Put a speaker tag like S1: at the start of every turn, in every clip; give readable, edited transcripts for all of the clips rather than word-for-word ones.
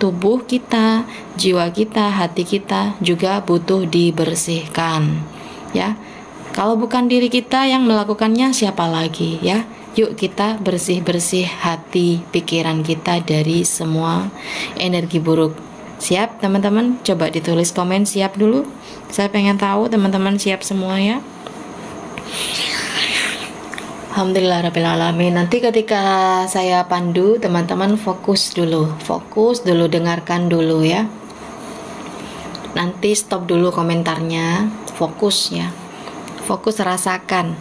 S1: tubuh kita, jiwa kita, hati kita juga butuh dibersihkan. Ya, kalau bukan diri kita yang melakukannya, siapa lagi ya? Yuk kita bersih-bersih hati, pikiran kita dari semua energi buruk. Siap teman-teman? Coba ditulis komen siap dulu. Saya pengen tahu teman-teman siap semua ya. Alhamdulillahirrahmanirrahim. Nanti ketika saya pandu, teman-teman fokus dulu, dengarkan dulu ya. Nanti stop dulu komentarnya, fokus ya. Fokus rasakan.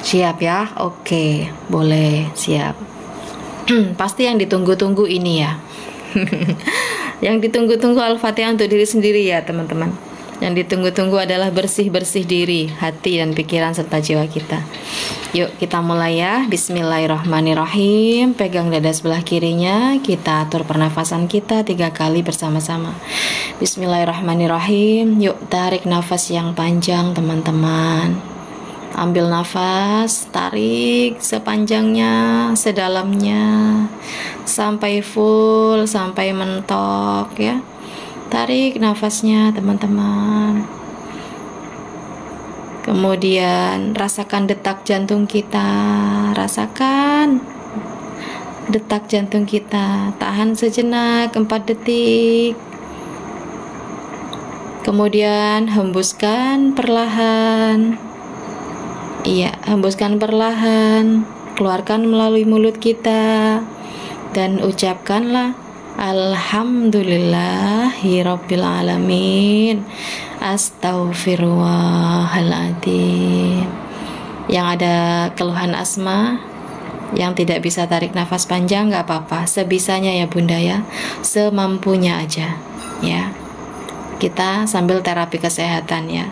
S1: Siap ya? Oke, boleh, siap. Pasti yang ditunggu-tunggu ini ya. Yang ditunggu-tunggu Al-Fatihah untuk diri sendiri ya teman-teman. Yang ditunggu-tunggu adalah bersih-bersih diri, hati dan pikiran serta jiwa kita. Yuk kita mulai ya. Bismillahirrahmanirrahim. Pegang dada sebelah kirinya, kita atur pernafasan kita 3 kali bersama-sama. Bismillahirrahmanirrahim. Yuk tarik nafas yang panjang teman-teman. Ambil nafas, tarik sepanjangnya, sedalamnya, sampai full, sampai mentok ya. Tarik nafasnya teman-teman. Kemudian rasakan detak jantung kita, rasakan detak jantung kita. Tahan sejenak 4 detik. Kemudian hembuskan perlahan. Iya, hembuskan perlahan, keluarkan melalui mulut kita dan ucapkanlah Alhamdulillahirabbil alamin. Astaghfirullahaladzim. Yang ada keluhan asma, yang tidak bisa tarik nafas panjang, nggak apa-apa, sebisanya ya bunda ya, semampunya aja ya. Kita sambil terapi kesehatan ya.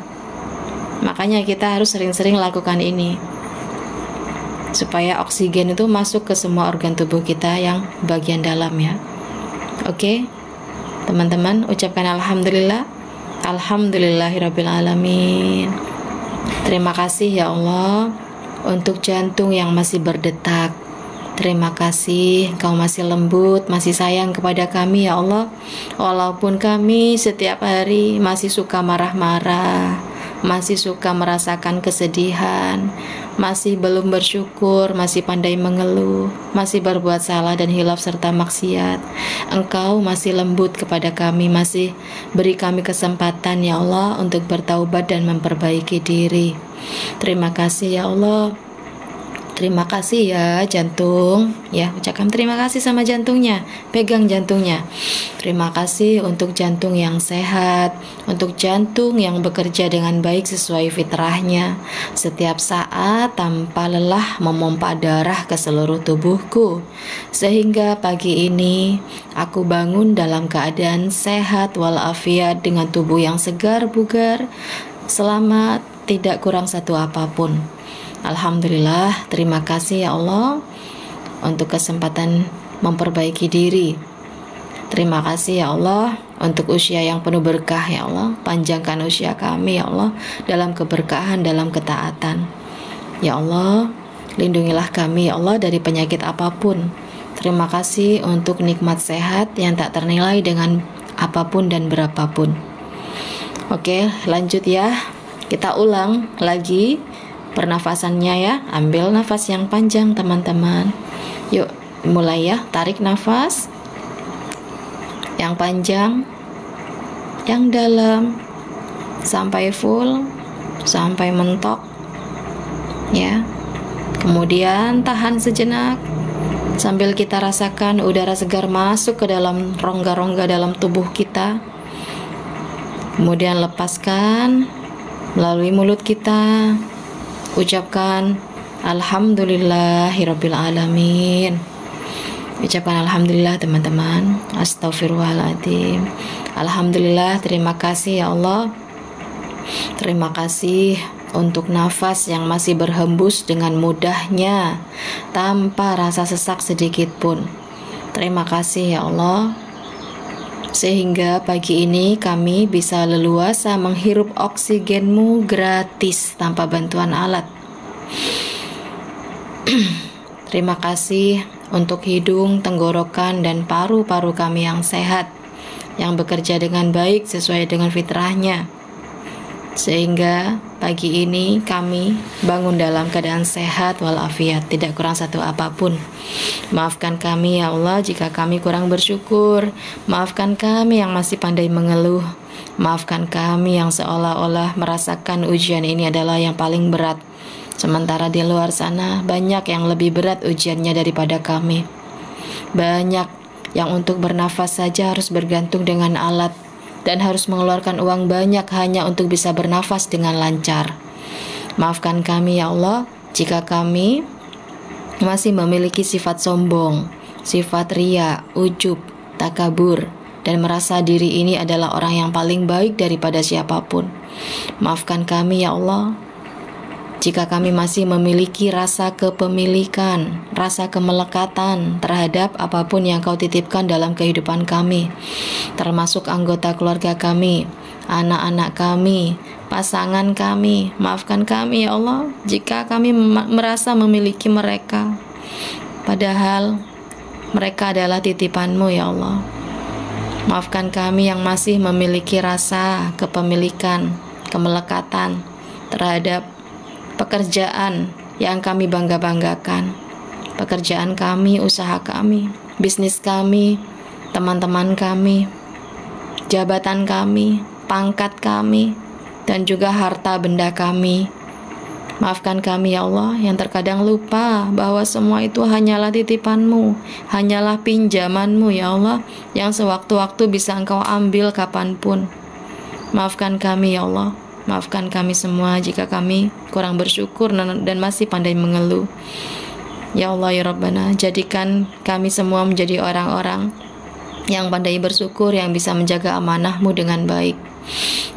S1: Makanya kita harus sering-sering lakukan ini supaya oksigen itu masuk ke semua organ tubuh kita yang bagian dalam ya. Oke, teman-teman, ucapkan Alhamdulillah. Alhamdulillahirabbil alamin. Terima kasih ya Allah untuk jantung yang masih berdetak. Terima kasih Engkau masih lembut, masih sayang kepada kami ya Allah. Walaupun kami setiap hari masih suka marah-marah, masih suka merasakan kesedihan, masih belum bersyukur, masih pandai mengeluh, masih berbuat salah dan hilaf serta maksiat. Engkau masih lembut kepada kami, masih beri kami kesempatan ya Allah untuk bertaubat dan memperbaiki diri. Terima kasih ya Allah. Terima kasih ya jantung ya, ucapkan terima kasih sama jantungnya, pegang jantungnya. Terima kasih untuk jantung yang sehat, untuk jantung yang bekerja dengan baik sesuai fitrahnya, setiap saat tanpa lelah memompa darah ke seluruh tubuhku, sehingga pagi ini aku bangun dalam keadaan sehat walafiat dengan tubuh yang segar bugar, selamat, tidak kurang satu apapun. Alhamdulillah, terima kasih ya Allah untuk kesempatan memperbaiki diri. Terima kasih ya Allah untuk usia yang penuh berkah ya Allah. Panjangkan usia kami ya Allah dalam keberkahan, dalam ketaatan. Ya Allah, lindungilah kami ya Allah dari penyakit apapun. Terima kasih untuk nikmat sehat yang tak ternilai dengan apapun dan berapapun. Oke, lanjut ya. Kita ulang lagi pernafasannya ya. Ambil nafas yang panjang teman-teman. Yuk mulai ya. Tarik nafas yang panjang, yang dalam, sampai full, sampai mentok ya. Kemudian tahan sejenak sambil kita rasakan udara segar masuk ke dalam rongga-rongga dalam tubuh kita. Kemudian lepaskan melalui mulut kita. Ucapkan Alhamdulillahirabbil alamin. Ucapkan Alhamdulillah teman-teman. Astaghfirullahaladzim. Alhamdulillah, terima kasih ya Allah. Terima kasih untuk nafas yang masih berhembus dengan mudahnya tanpa rasa sesak sedikit pun. Terima kasih ya Allah, sehingga pagi ini kami bisa leluasa menghirup oksigenmu gratis tanpa bantuan alat. Terima kasih untuk hidung, tenggorokan, dan paru-paru kami yang sehat, yang bekerja dengan baik sesuai dengan fitrahnya, sehingga pagi ini kami bangun dalam keadaan sehat walafiat, tidak kurang satu apapun. Maafkan kami ya Allah jika kami kurang bersyukur. Maafkan kami yang masih pandai mengeluh. Maafkan kami yang seolah-olah merasakan ujian ini adalah yang paling berat, sementara di luar sana banyak yang lebih berat ujiannya daripada kami. Banyak yang untuk bernafas saja harus bergantung dengan alat dan harus mengeluarkan uang banyak hanya untuk bisa bernafas dengan lancar. Maafkan kami ya Allah jika kami masih memiliki sifat sombong, sifat ria, ujub, takabur, dan merasa diri ini adalah orang yang paling baik daripada siapapun. Maafkan kami ya Allah jika kami masih memiliki rasa kepemilikan, rasa kemelekatan terhadap apapun yang Kau titipkan dalam kehidupan kami, termasuk anggota keluarga kami, anak-anak kami, pasangan kami. Maafkan kami ya Allah jika kami merasa memiliki mereka, padahal mereka adalah titipan-Mu ya Allah. Maafkan kami yang masih memiliki rasa kepemilikan, kemelekatan terhadap pekerjaan yang kami bangga-banggakan, pekerjaan kami, usaha kami, bisnis kami, teman-teman kami, jabatan kami, pangkat kami, dan juga harta benda kami. Maafkan kami ya Allah yang terkadang lupa bahwa semua itu hanyalah titipan-Mu, hanyalah pinjaman-Mu ya Allah, yang sewaktu-waktu bisa Engkau ambil kapanpun. Maafkan kami ya Allah, maafkan kami semua jika kami kurang bersyukur dan masih pandai mengeluh. Ya Allah ya Rabbana, jadikan kami semua menjadi orang-orang yang pandai bersyukur, yang bisa menjaga amanah-Mu dengan baik,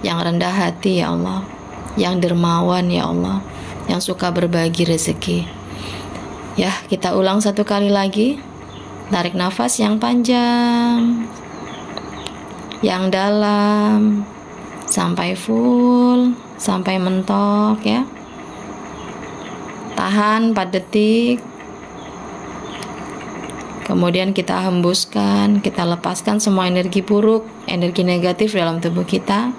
S1: yang rendah hati ya Allah, yang dermawan ya Allah, yang suka berbagi rezeki. Ya, kita ulang satu kali lagi. Tarik nafas yang panjang, yang dalam, sampai full, sampai mentok ya. Tahan 4 detik. Kemudian kita hembuskan, kita lepaskan semua energi buruk, energi negatif dalam tubuh kita.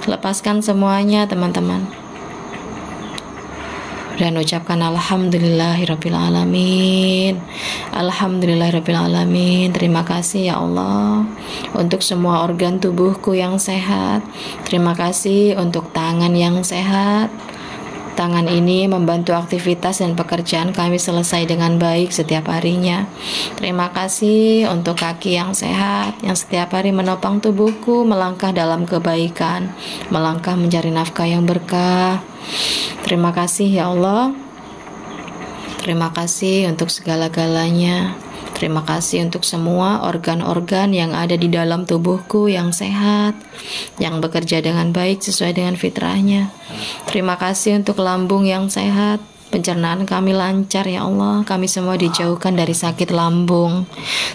S1: Lepaskan semuanya teman-teman. Dan ucapkan alhamdulillahirrabbilalamin. Alhamdulillahirrabbilalamin. Terima kasih ya Allah untuk semua organ tubuhku yang sehat. Terima kasih untuk tangan yang sehat. Tangan ini membantu aktivitas dan pekerjaan kami selesai dengan baik setiap harinya. Terima kasih untuk kaki yang sehat, yang setiap hari menopang tubuhku melangkah dalam kebaikan, melangkah mencari nafkah yang berkah. Terima kasih ya Allah. Terima kasih untuk segala-galanya. Terima kasih untuk semua organ-organ yang ada di dalam tubuhku yang sehat, yang bekerja dengan baik sesuai dengan fitrahnya. Terima kasih untuk lambung yang sehat, pencernaan kami lancar ya Allah. Kami semua dijauhkan dari sakit lambung.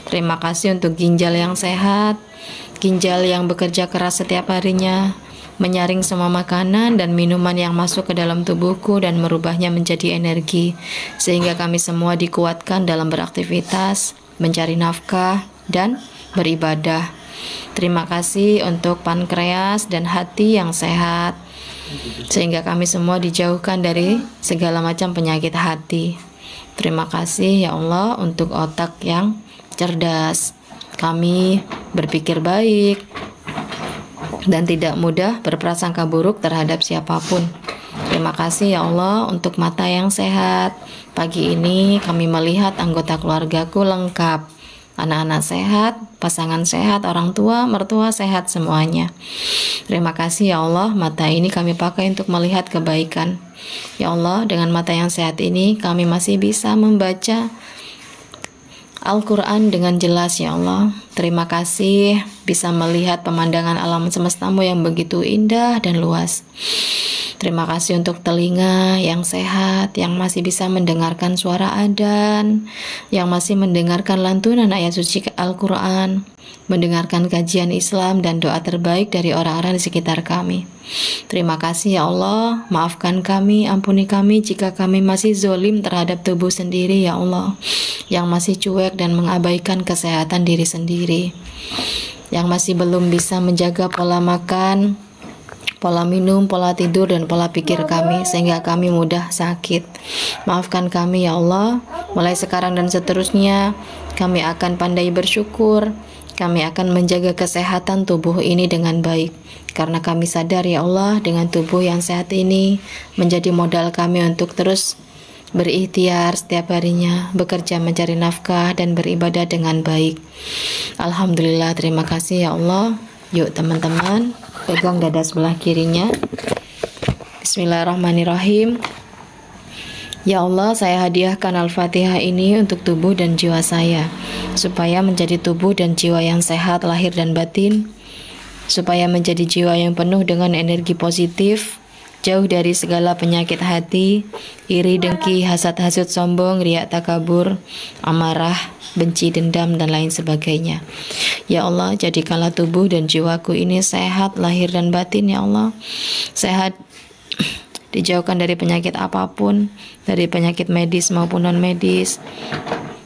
S1: Terima kasih untuk ginjal yang sehat, ginjal yang bekerja keras setiap harinya, menyaring semua makanan dan minuman yang masuk ke dalam tubuhku dan merubahnya menjadi energi, sehingga kami semua dikuatkan dalam beraktivitas, mencari nafkah, dan beribadah. Terima kasih untuk pankreas dan hati yang sehat, sehingga kami semua dijauhkan dari segala macam penyakit hati. Terima kasih ya Allah untuk otak yang cerdas. Kami berpikir baik dan tidak mudah berprasangka buruk terhadap siapapun. Terima kasih ya Allah untuk mata yang sehat. Pagi ini kami melihat anggota keluargaku lengkap. Anak-anak sehat, pasangan sehat, orang tua, mertua sehat semuanya. Terima kasih ya Allah, mata ini kami pakai untuk melihat kebaikan. Ya Allah, dengan mata yang sehat ini kami masih bisa membaca Al-Quran dengan jelas ya Allah. Terima kasih bisa melihat pemandangan alam semestamu yang begitu indah dan luas. Terima kasih untuk telinga yang sehat, yang masih bisa mendengarkan suara adzan, yang masih mendengarkan lantunan ayat suci Al-Quran. mendengarkan kajian Islam dan doa terbaik dari orang-orang di sekitar kami. Terima kasih ya Allah, maafkan kami, ampuni kami jika kami masih zolim terhadap tubuh sendiri ya Allah, yang masih cuek dan mengabaikan kesehatan diri sendiri, yang masih belum bisa menjaga pola makan, pola minum, pola tidur, dan pola pikir kami, sehingga kami mudah sakit. Maafkan kami ya Allah, mulai sekarang dan seterusnya kami akan pandai bersyukur. Kami akan menjaga kesehatan tubuh ini dengan baik, karena kami sadar ya Allah, dengan tubuh yang sehat ini menjadi modal kami untuk terus berikhtiar setiap harinya, bekerja mencari nafkah dan beribadah dengan baik. Alhamdulillah, terima kasih ya Allah. Yuk teman-teman, pegang dada sebelah kirinya. Bismillahirrahmanirrahim. Ya Allah, saya hadiahkan Al-Fatihah ini untuk tubuh dan jiwa saya, supaya menjadi tubuh dan jiwa yang sehat lahir dan batin, supaya menjadi jiwa yang penuh dengan energi positif, jauh dari segala penyakit hati, iri, dengki, hasad, hasut, sombong, riak, takabur, amarah, benci, dendam, dan lain sebagainya. Ya Allah, jadikanlah tubuh dan jiwaku ini sehat lahir dan batin ya Allah. Sehat, dijauhkan dari penyakit apapun, dari penyakit medis maupun non medis,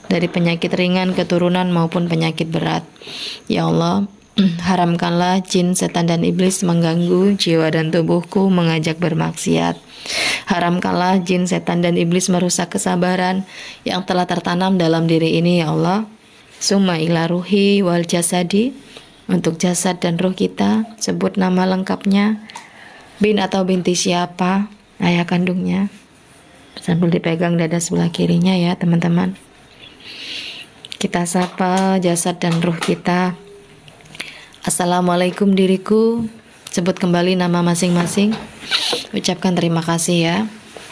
S1: dari penyakit ringan, keturunan maupun penyakit berat. Ya Allah, haramkanlah jin, setan, dan iblis mengganggu jiwa dan tubuhku, mengajak bermaksiat. Haramkanlah jin, setan, dan iblis merusak kesabaran yang telah tertanam dalam diri ini ya Allah. Summa ila ruhi wal jasadi, untuk jasad dan ruh kita, sebut nama lengkapnya, bin atau binti siapa, ayah kandungnya, sambil dipegang dada sebelah kirinya ya teman-teman. Kita sapa jasad dan ruh kita. Assalamualaikum diriku, sebut kembali nama masing-masing, ucapkan terima kasih ya.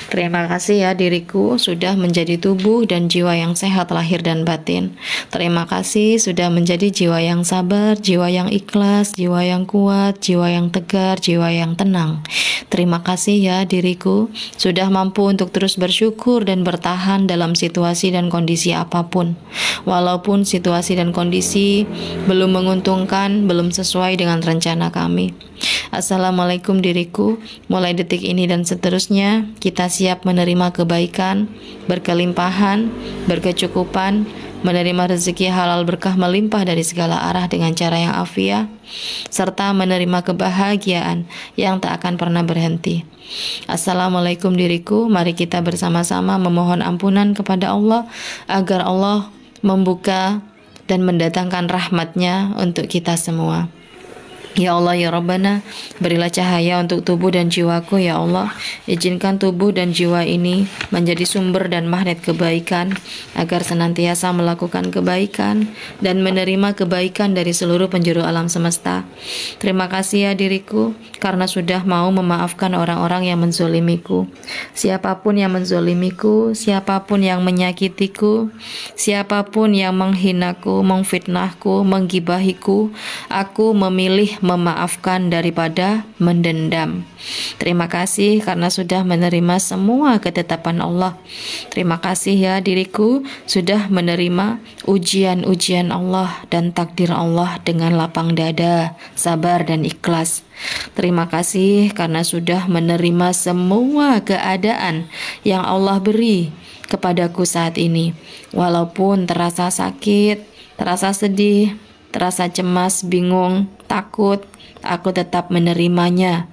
S1: Terima kasih ya diriku sudah menjadi tubuh dan jiwa yang sehat lahir dan batin. Terima kasih sudah menjadi jiwa yang sabar, jiwa yang ikhlas, jiwa yang kuat, jiwa yang tegar, jiwa yang tenang. Terima kasih ya diriku sudah mampu untuk terus bersyukur dan bertahan dalam situasi dan kondisi apapun. Walaupun situasi dan kondisi belum menguntungkan, belum sesuai dengan rencana kami. Assalamualaikum diriku, mulai detik ini dan seterusnya kita siap menerima kebaikan, berkelimpahan, berkecukupan, menerima rezeki halal berkah melimpah dari segala arah dengan cara yang afiah, serta menerima kebahagiaan yang tak akan pernah berhenti. Assalamualaikum diriku, mari kita bersama-sama memohon ampunan kepada Allah agar Allah membuka dan mendatangkan rahmat-Nya untuk kita semua. Ya Allah ya Rabbana, berilah cahaya untuk tubuh dan jiwaku ya Allah. Izinkan tubuh dan jiwa ini menjadi sumber dan magnet kebaikan, agar senantiasa melakukan kebaikan dan menerima kebaikan dari seluruh penjuru alam semesta. Terima kasih ya diriku, karena sudah mau memaafkan orang-orang yang menzolimiku. Siapapun yang menzolimiku, siapapun yang menyakitiku, siapapun yang menghinaku, memfitnahku, menggibahiku, aku memilih memaafkan daripada mendendam. Terima kasih karena sudah menerima semua ketetapan Allah. Terima kasih ya diriku sudah menerima ujian-ujian Allah dan takdir Allah dengan lapang dada, sabar dan ikhlas. Terima kasih karena sudah menerima semua keadaan yang Allah beri kepadaku saat ini. Walaupun terasa sakit, terasa sedih, terasa cemas, bingung, takut, aku tetap menerimanya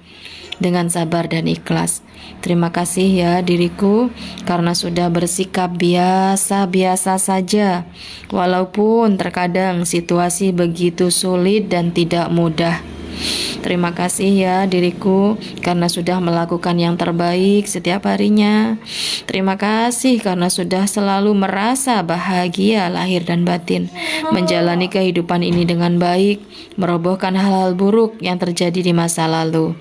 S1: dengan sabar dan ikhlas. Terima kasih ya diriku karena sudah bersikap biasa-biasa saja, walaupun terkadang situasi begitu sulit dan tidak mudah. Terima kasih ya diriku karena sudah melakukan yang terbaik setiap harinya. Terima kasih karena sudah selalu merasa bahagia lahir dan batin, menjalani kehidupan ini dengan baik, merobohkan hal-hal buruk yang terjadi di masa lalu.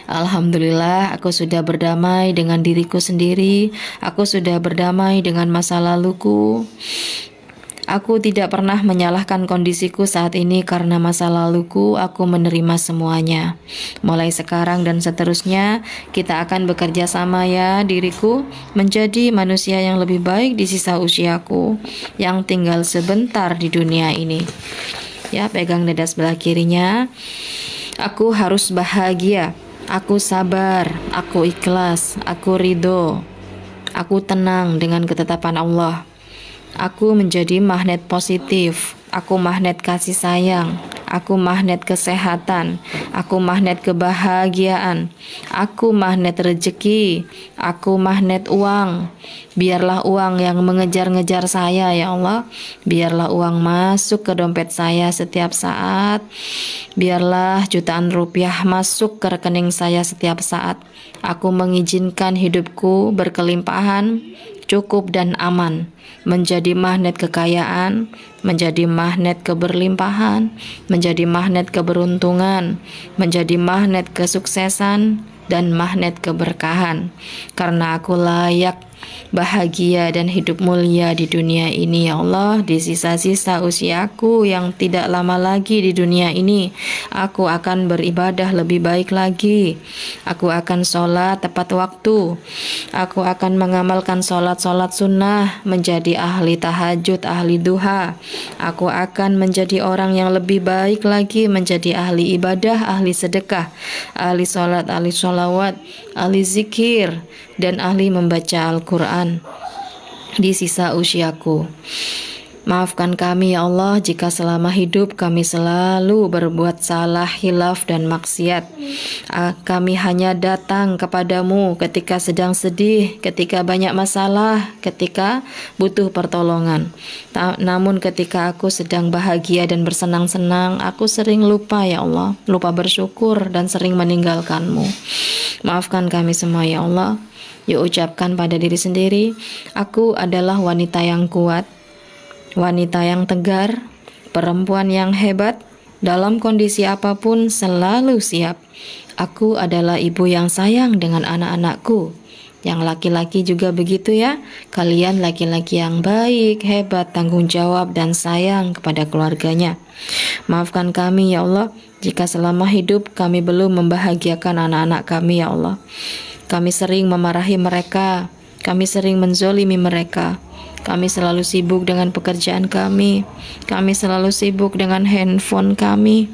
S1: Alhamdulillah, aku sudah berdamai dengan diriku sendiri. Aku sudah berdamai dengan masa laluku. Aku tidak pernah menyalahkan kondisiku saat ini karena masa laluku, aku menerima semuanya. Mulai sekarang dan seterusnya, kita akan bekerja sama ya diriku, menjadi manusia yang lebih baik di sisa usiaku, yang tinggal sebentar di dunia ini. Ya, pegang dada sebelah kirinya. Aku harus bahagia. Aku sabar, aku ikhlas, aku ridho, aku tenang dengan ketetapan Allah. Aku menjadi magnet positif, aku magnet kasih sayang, aku magnet kesehatan, aku magnet kebahagiaan, aku magnet rezeki, aku magnet uang. Biarlah uang yang mengejar-ngejar saya ya Allah. Biarlah uang masuk ke dompet saya setiap saat. Biarlah jutaan rupiah masuk ke rekening saya setiap saat. Aku mengizinkan hidupku berkelimpahan, cukup dan aman, menjadi magnet kekayaan, menjadi magnet keberlimpahan, menjadi magnet keberuntungan, menjadi magnet kesuksesan, dan magnet keberkahan. Karena aku layak bahagia dan hidup mulia di dunia ini ya Allah. Di sisa-sisa usiaku yang tidak lama lagi di dunia ini, aku akan beribadah lebih baik lagi. Aku akan sholat tepat waktu. Aku akan mengamalkan sholat-sholat sunnah, menjadi ahli tahajud, ahli duha. Aku akan menjadi orang yang lebih baik lagi, menjadi ahli ibadah, ahli sedekah, ahli sholat, ahli sholawat, ahli zikir, dan ahli membaca Al-Quran di sisa usiaku. Maafkan kami ya Allah jika selama hidup kami selalu berbuat salah, hilaf, dan maksiat. Kami hanya datang kepadamu ketika sedang sedih, ketika banyak masalah, ketika butuh pertolongan. Namun ketika aku sedang bahagia dan bersenang-senang, aku sering lupa ya Allah, lupa bersyukur dan sering meninggalkanmu. Maafkan kami semua ya Allah. Yuk ucapkan pada diri sendiri, aku adalah wanita yang kuat, wanita yang tegar, perempuan yang hebat, dalam kondisi apapun selalu siap. Aku adalah ibu yang sayang dengan anak-anakku. Yang laki-laki juga begitu ya. Kalian laki-laki yang baik, hebat, tanggung jawab, dan sayang kepada keluarganya. Maafkan kami ya Allah jika selama hidup kami belum membahagiakan anak-anak kami ya Allah. Kami sering memarahi mereka, kami sering menzolimi mereka. Kami selalu sibuk dengan pekerjaan kami. Kami selalu sibuk dengan handphone kami.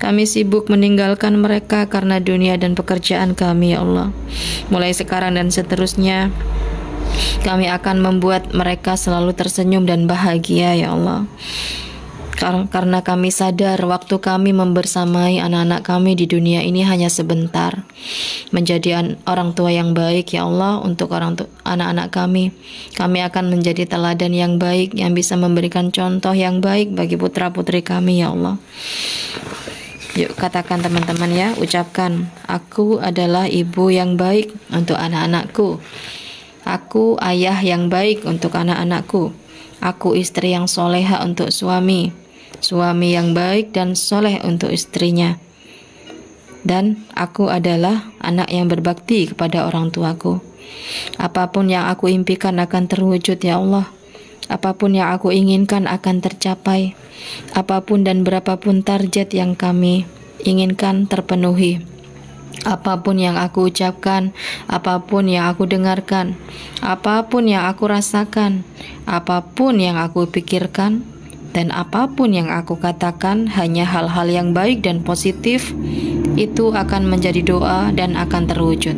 S1: Kami sibuk meninggalkan mereka karena dunia dan pekerjaan kami ya Allah. Mulai sekarang dan seterusnya, kami akan membuat mereka selalu tersenyum dan bahagia ya Allah. Karena kami sadar waktu kami membersamai anak-anak kami di dunia ini hanya sebentar. Menjadi orang tua yang baik ya Allah untuk anak-anak kami. Kami akan menjadi teladan yang baik, yang bisa memberikan contoh yang baik bagi putra-putri kami ya Allah. Yuk katakan teman-teman ya, ucapkan, aku adalah ibu yang baik untuk anak-anakku. Aku ayah yang baik untuk anak-anakku. Aku istri yang soleha untuk suami. Suami yang baik dan soleh untuk istrinya. Dan aku adalah anak yang berbakti kepada orang tuaku. Apapun yang aku impikan akan terwujud ya Allah. Apapun yang aku inginkan akan tercapai. Apapun dan berapapun target yang kami inginkan terpenuhi. Apapun yang aku ucapkan, apapun yang aku dengarkan, apapun yang aku rasakan, apapun yang aku pikirkan, dan apapun yang aku katakan hanya hal-hal yang baik dan positif, itu akan menjadi doa dan akan terwujud.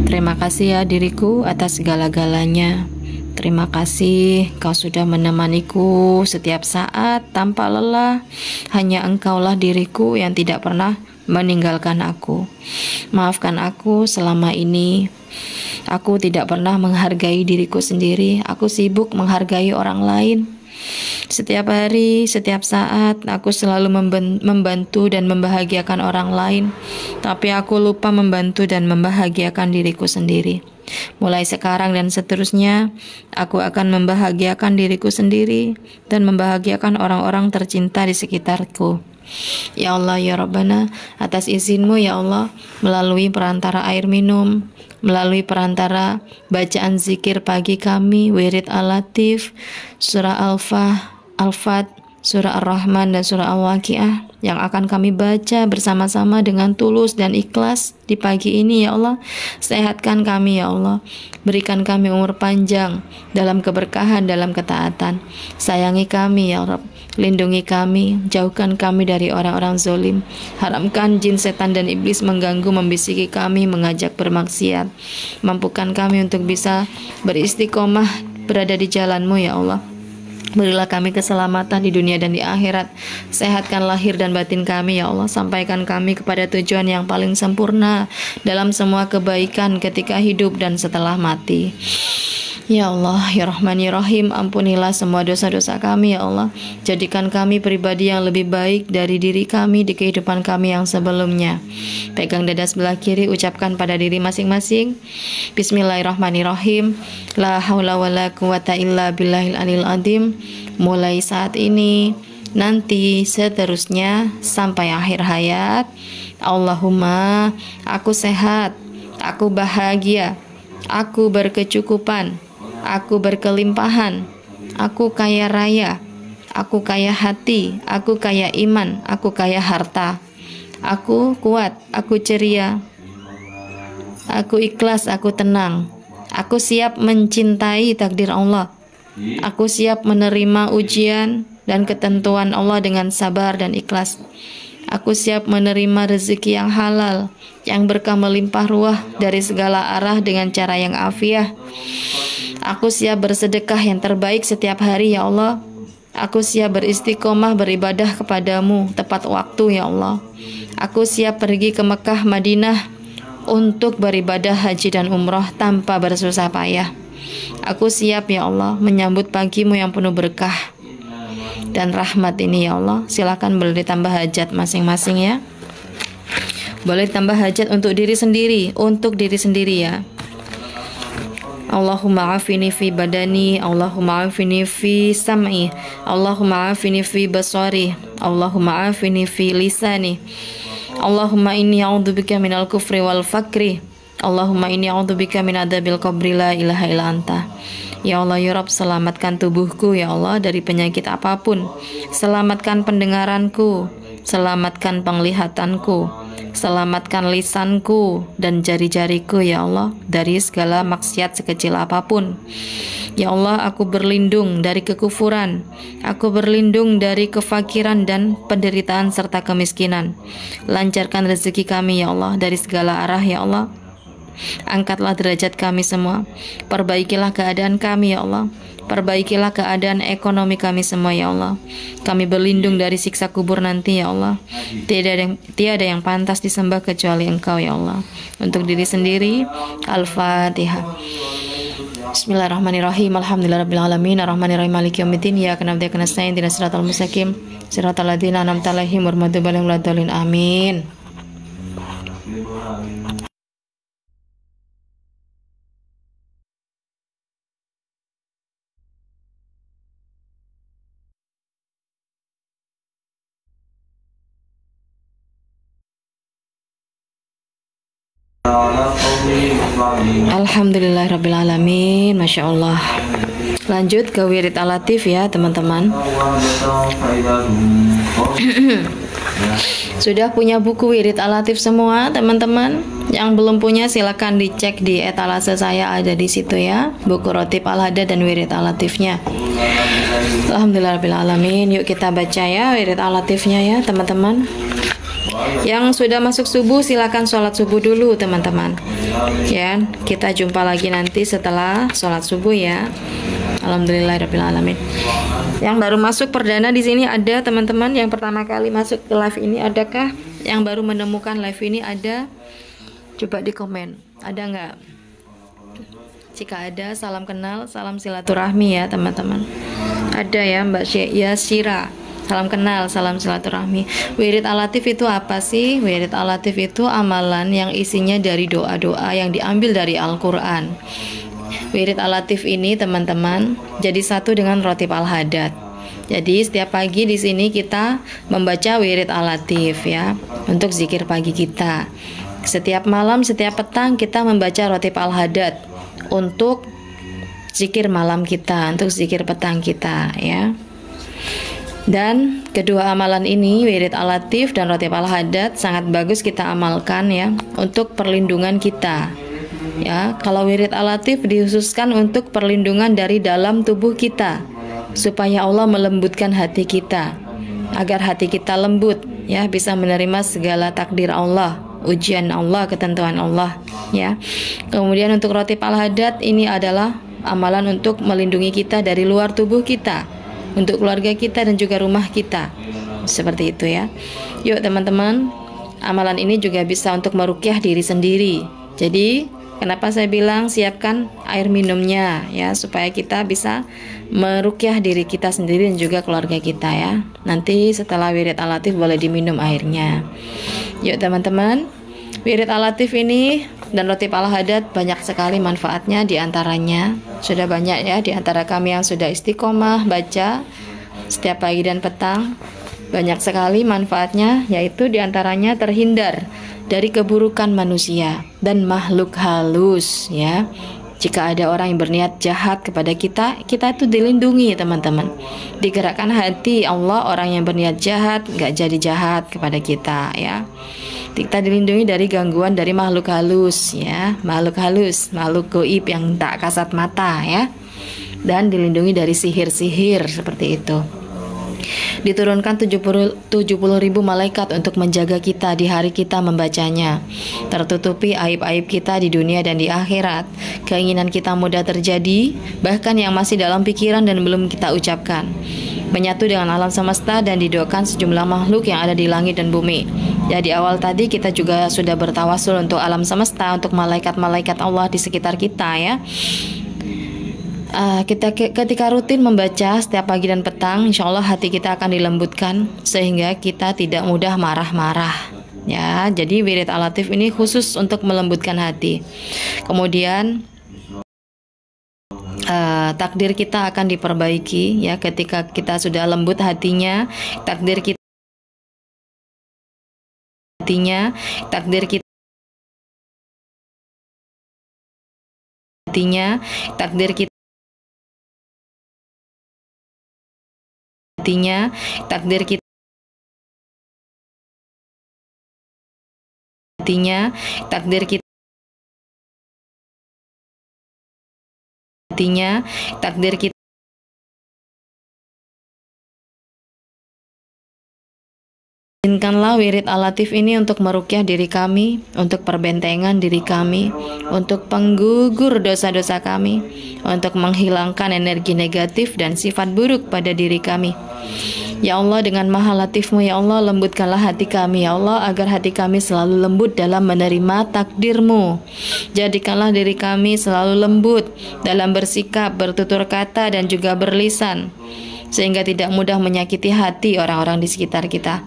S1: Terima kasih ya diriku atas segala-galanya. Terima kasih kau sudah menemaniku setiap saat tanpa lelah. Hanya engkaulah diriku yang tidak pernah meninggalkan aku. Maafkan aku selama ini. Aku tidak pernah menghargai diriku sendiri. Aku sibuk menghargai orang lain. Setiap hari, setiap saat, aku selalu membantu dan membahagiakan orang lain. Tapi aku lupa membantu dan membahagiakan diriku sendiri. Mulai sekarang dan seterusnya, aku akan membahagiakan diriku sendiri dan membahagiakan orang-orang tercinta di sekitarku. Ya Allah, ya Rabbana, atas izinmu ya Allah, melalui perantara air minum, melalui perantara bacaan zikir pagi kami, wirid al-latif, surah al-fat, surah ar-Rahman, dan surah al-Waqiah yang akan kami baca bersama-sama dengan tulus dan ikhlas di pagi ini ya Allah. Sehatkan kami ya Allah, berikan kami umur panjang dalam keberkahan, dalam ketaatan. Sayangi kami ya Rabb, Lindungi kami, jauhkan kami dari orang-orang zalim. Haramkan jin, setan, dan iblis mengganggu, membisiki kami, mengajak bermaksiat. Mampukan kami untuk bisa beristiqomah berada di jalan-Mu ya Allah. Berilah kami keselamatan di dunia dan di akhirat. Sehatkan lahir dan batin kami ya Allah. Sampaikan kami kepada tujuan yang paling sempurna dalam semua kebaikan ketika hidup dan setelah mati. Ya Allah, ya Rahman ya Rahim, ampunilah semua dosa-dosa kami ya Allah. Jadikan kami pribadi yang lebih baik dari diri kami di kehidupan kami yang sebelumnya. Pegang dada sebelah kiri, ucapkan pada diri masing-masing, Bismillahirrahmanirrahim. La haula wala quwata illa billahil aliyil azim. Mulai saat ini, nanti, seterusnya sampai akhir hayat. Allahumma, aku sehat, aku bahagia, aku berkecukupan, aku berkelimpahan, aku kaya raya, aku kaya hati, aku kaya iman, aku kaya harta, aku kuat, aku ceria, aku ikhlas, aku tenang, aku siap mencintai takdir Allah, aku siap menerima ujian dan ketentuan Allah dengan sabar dan ikhlas. Aku siap menerima rezeki yang halal, yang berkah melimpah ruah dari segala arah dengan cara yang afiah. Aku siap bersedekah yang terbaik setiap hari ya Allah. Aku siap beristiqomah beribadah kepadamu tepat waktu ya Allah. Aku siap pergi ke Mekah, Madinah untuk beribadah haji dan umroh tanpa bersusah payah. Aku siap ya Allah menyambut pagimu yang penuh berkah dan rahmat ini ya Allah. Silakan boleh ditambah hajat masing-masing ya. Boleh ditambah hajat untuk diri sendiri, ya. Allahumma afini fi badani, Allahumma afini fi sam'i, Allahumma afini fi basari, Allahumma afini fi lisani, Allahumma inni a'udzubika minal kufri wal fakri, Allahumma inni a'udzubika min adzabil qabri la ilaha illa anta. Ya Allah ya Rabb, selamatkan tubuhku ya Allah dari penyakit apapun. Selamatkan pendengaranku, selamatkan penglihatanku, selamatkan lisanku dan jari-jariku ya Allah dari segala maksiat sekecil apapun. Ya Allah, aku berlindung dari kekufuran, aku berlindung dari kefakiran dan penderitaan serta kemiskinan. Lancarkan rezeki kami ya Allah dari segala arah ya Allah. Angkatlah derajat kami semua. Perbaikilah keadaan kami ya Allah. Perbaikilah keadaan ekonomi kami semua ya Allah. Kami berlindung dari siksa kubur nanti ya Allah. Tiada yang pantas disembah kecuali Engkau ya Allah. Untuk diri sendiri, Al-Fatihah. Bismillahirrahmanirrahim. Alhamdulillahirabbil alamin. Arrahmanirrahim. Maliki yaumiddin. Iyyaka na'budu wa iyyaka nasta'in. Ihdinas siratal mustaqim. Siratal ladzina an'amta 'alaihim ghairil maghdubi 'alaihim waladdallin. Amin. Alhamdulillahirabbil alamin. Masya Allah. Lanjut ke wirid al-latif ya teman-teman. Sudah punya buku wirid al-latif semua teman-teman? Yang belum punya silakan dicek di etalase saya, ada di situ ya, buku Rotib Al-Hadad dan wirid al-latifnya. Alhamdulillahirabbil alamin. Yuk kita baca ya wirid al-latifnya ya teman-teman. Yang sudah masuk subuh silakan sholat subuh dulu teman-teman ya. Kita jumpa lagi nanti setelah sholat subuh ya. Alhamdulillahirabbil alamin. Yang baru masuk perdana di sini ada teman-teman, yang pertama kali masuk ke live ini adakah? Yang baru menemukan live ini ada? Coba di komen, ada nggak? Jika ada, salam kenal, salam silaturahmi ya teman-teman. Ada ya Mbak Yasira. Salam kenal, salam silaturahmi. Wirid al-latif itu apa sih? Wirid al-latif itu amalan yang isinya dari doa-doa yang diambil dari Al-Quran. Wirid al-latif ini teman-teman jadi satu dengan Rotib Al-Hadad. Jadi setiap pagi di sini kita membaca wirid al-latif ya untuk zikir pagi kita. Setiap malam, setiap petang kita membaca Rotib Al-Hadad untuk zikir malam kita, untuk zikir petang kita ya. Dan kedua amalan ini, wirid al-latif dan Rotib Al-Hadad, sangat bagus kita amalkan ya untuk perlindungan kita. Ya, kalau wirid al-latif dikhususkan untuk perlindungan dari dalam tubuh kita. supaya Allah melembutkan hati kita, agar hati kita lembut, ya, bisa menerima segala takdir Allah, ujian Allah, ketentuan Allah, ya. Kemudian untuk roti al-hadad ini adalah amalan untuk melindungi kita dari luar tubuh kita, untuk keluarga kita dan juga rumah kita, seperti itu ya. Yuk teman-teman, amalan ini juga bisa untuk meruqyah diri sendiri. Jadi kenapa saya bilang siapkan air minumnya, ya, supaya kita bisa meruqyah diri kita sendiri dan juga keluarga kita, ya. Nanti setelah wirid al-latif boleh diminum airnya. Yuk teman-teman, wirid al-latif ini dan roti al-hadad banyak sekali manfaatnya. Diantaranya sudah banyak, ya, diantara kami yang sudah istiqomah baca setiap pagi dan petang. Banyak sekali manfaatnya, yaitu diantaranya terhindar dari keburukan manusia dan makhluk halus, ya. Jika ada orang yang berniat jahat kepada kita, kita itu dilindungi, teman-teman. Digerakkan hati Allah, orang yang berniat jahat nggak jadi jahat kepada kita, ya. Kita dilindungi dari gangguan dari makhluk halus, ya. Makhluk halus, makhluk goib yang tak kasat mata, ya. Dan dilindungi dari sihir-sihir seperti itu. Diturunkan 70.000 malaikat untuk menjaga kita di hari kita membacanya. Tertutupi aib-aib kita di dunia dan di akhirat. Keinginan kita mudah terjadi, bahkan yang masih dalam pikiran dan belum kita ucapkan. Menyatu dengan alam semesta dan didoakan sejumlah makhluk yang ada di langit dan bumi. Ya, di awal tadi kita juga sudah bertawasul untuk alam semesta, untuk malaikat-malaikat Allah di sekitar kita, ya. Kita ketika rutin membaca setiap pagi dan petang, insya Allah hati kita akan dilembutkan sehingga kita tidak mudah marah-marah, ya. Jadi wirid al-latif ini khusus untuk melembutkan hati. Kemudian takdir kita akan diperbaiki, ya, ketika kita sudah lembut hatinya. Takdir kita takdir kita izinkanlah wirid al-latif ini untuk meruqyah diri kami, untuk perbentengan diri kami, untuk penggugur dosa-dosa kami, untuk menghilangkan energi negatif dan sifat buruk pada diri kami. Ya Allah, dengan maha latifmu, ya Allah, lembutkanlah hati kami, ya Allah, agar hati kami selalu lembut dalam menerima takdirmu. Jadikanlah diri kami selalu lembut dalam bersikap, bertutur kata, dan juga berlisan, sehingga tidak mudah menyakiti hati orang-orang di sekitar kita.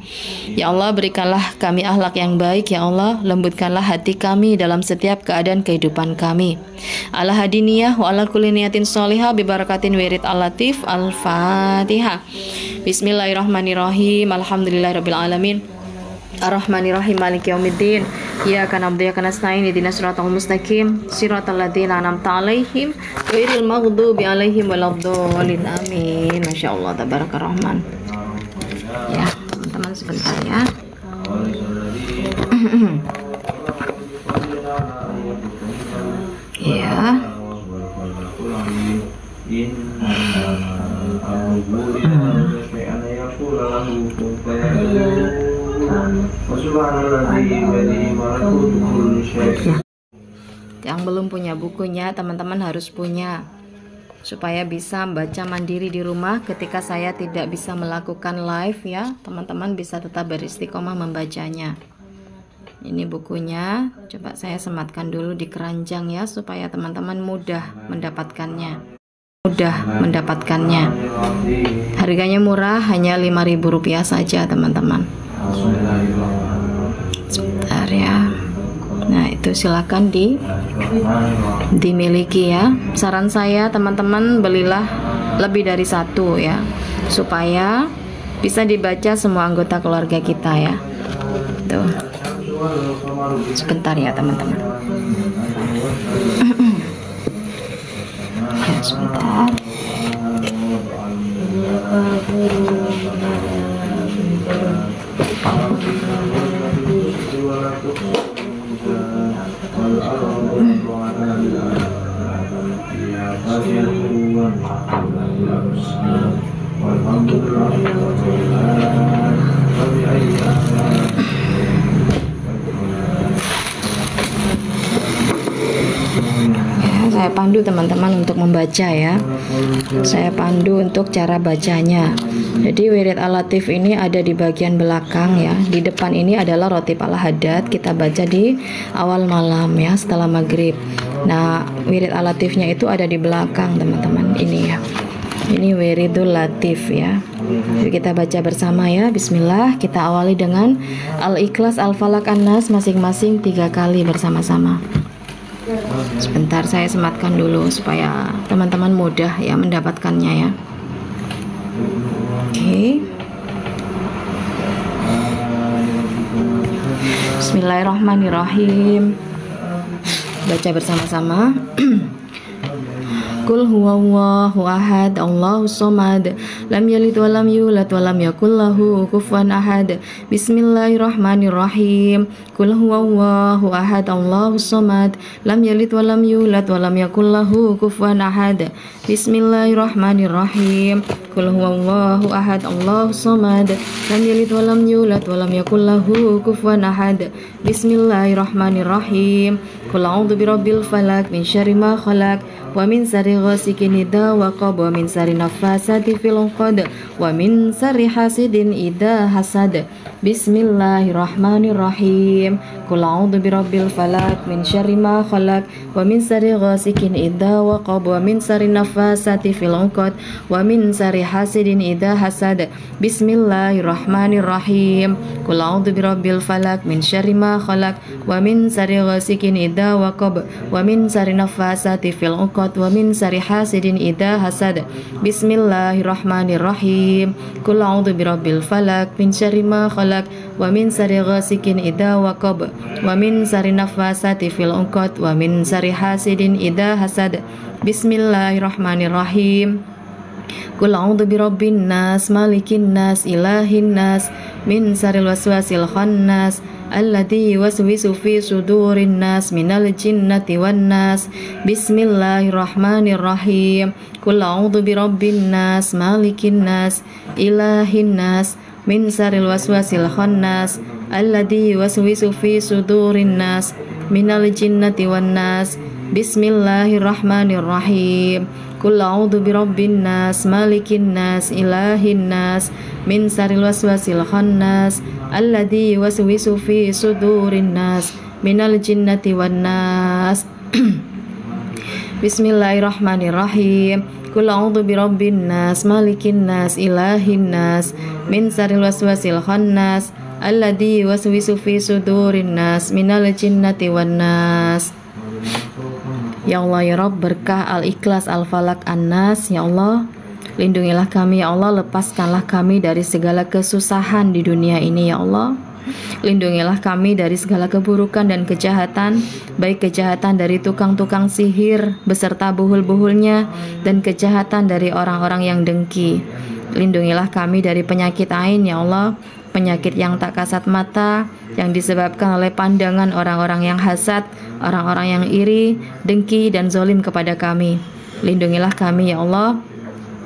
S1: Ya Allah, berikanlah kami akhlak yang baik, ya Allah, lembutkanlah hati kami dalam setiap keadaan kehidupan kami. Ala hadiniyah wa ala kulli niyatin sholihah bi barakatin wirid al-latif. Al-Fatihah. Bismillahirrahmanirrahim. Alhamdulillahirabbil alamin. Ar-Rahmanirrahim, Maliki yaumiddin. Iyyaka na'budu wa iyyaka nasta'in. Ihdinas siratal mustaqim, siratal ladzina an'amta 'alaihim ghairil maghdubi 'alaihim waladdallin. Amin. Masyaallah, tabarakar rahman. Ya, teman-teman, sebentar ya. Ya. Yang belum punya bukunya, teman-teman harus punya, supaya bisa baca mandiri di rumah ketika saya tidak bisa melakukan live, ya. Teman-teman bisa tetap beristiqomah membacanya. Ini bukunya, coba saya sematkan dulu di keranjang, ya, supaya teman-teman mudah mendapatkannya. Harganya murah, hanya Rp5.000 saja, teman-teman. Sebentar ya. Nah, itu silakan dimiliki, ya. Saran saya, teman-teman, belilah lebih dari satu, ya, supaya bisa dibaca semua anggota keluarga kita, ya. Tuh. Sebentar ya, teman-teman. Ya, sebentar. pandu teman-teman untuk membaca ya. Saya pandu untuk cara bacanya. Jadi wirid al-latif ini ada di bagian belakang ya. Di depan ini adalah rotib al-haddad, kita baca di awal malam ya, setelah maghrib. Nah, wirid al-latifnya itu ada di belakang teman-teman, ini ya. Ini wiridul latif ya. Jadi kita baca bersama ya. Bismillah. Kita awali dengan Al-Ikhlas, Al-Falaq, An-Nas masing-masing 3 kali bersama-sama. Sebentar saya sematkan dulu supaya teman-teman mudah ya mendapatkannya ya. Oke. Bismillahirrahmanirrahim. Baca bersama-sama. Qul huwallahu ahad, Allahus samad, lam yalid wa lam yulad wa lam yakul lahu kufuwan ahad. Bismillahirrahmanirrahim. Qul huwallahu ahad, Allahus samad, lam yalid wa lam yulad wa lam yakul lahu kufuwan ahad. Bismillahirrahmanirrahim. Qul huwallahu ahad, Allahus samad, lam yalid wa lam yulad wa lam yakul lahu kufuwan ahad. Bismillahirrahmanirrahim. Qul a'udzu birabbil falaq min syarri ma khalaq wa min syarri ghasikin idza waqab wa min syarri naffasati fil 'uqad wa min syarri hasidin idza hasad. Bismillahirrahmanirrahim. Qul a'udzu birabbil falaq min syarri ma khalaq wa min syarri ghasikin idza waqab wa min syarri naffasati fil 'uqad wa min syarri hasidin idza hasad. Bismillahirrahmanirrahim. Qul a'udzu birabbil falaq min syarri ma khalaq wa min syarri ghasikin idza waqab wa min syarri naffasati fil 'uqad wa min syarri hasidin idza hasad. Bismillahirrahmanirrahim. Qul a'udzu birabbil falaq min syarri ma khalaq wa min syarri ghasikin idza waqab wa min syarri naffasati fil 'uqad wa min syarri hasidin idza hasad. Bismillahirrahmanirrahim. Qul a'udzu birabbin nas, malikin nas, ilahin nas, min syarril waswasil khannas, alladzi yuwaswisu fi sudurin nas, minal jinnati wan nas. Bismillahirrahmanirrahim. Qul a'udzu birabbin nas, malikin nas, ilahin nas, min syarril waswasil khannas, alladzi yuwaswisu fi sudurin nas, minal jinnati wan nas. Bismillahirrahmanirrahim. Qul a'udzu birabbin nas, malikin nas, ilahin nas, min syarril waswasil khannas, alladzi yuwaswisu fi sudurin nas, minal jinnati wan nas. Bismillahirrahmanirrahim. Qul a'udzu birabbin nas, malikin nas, ilahin nas, min syarril waswasil khannas, alladzi yuwaswisu fi sudurin nas, minal jinnati wan nas. Ya Allah ya Rabb, berkah Al-Ikhlas, Al-Falaq, An-Nas. Ya Allah, lindungilah kami ya Allah, lepaskanlah kami dari segala kesusahan di dunia ini ya Allah. Lindungilah kami dari segala keburukan dan kejahatan, baik kejahatan dari tukang-tukang sihir beserta buhul-buhulnya, dan kejahatan dari orang-orang yang dengki. Lindungilah kami dari penyakit ain ya Allah, penyakit yang tak kasat mata, yang disebabkan oleh pandangan orang-orang yang hasad, orang-orang yang iri, dengki, dan zalim kepada kami. Lindungilah kami ya Allah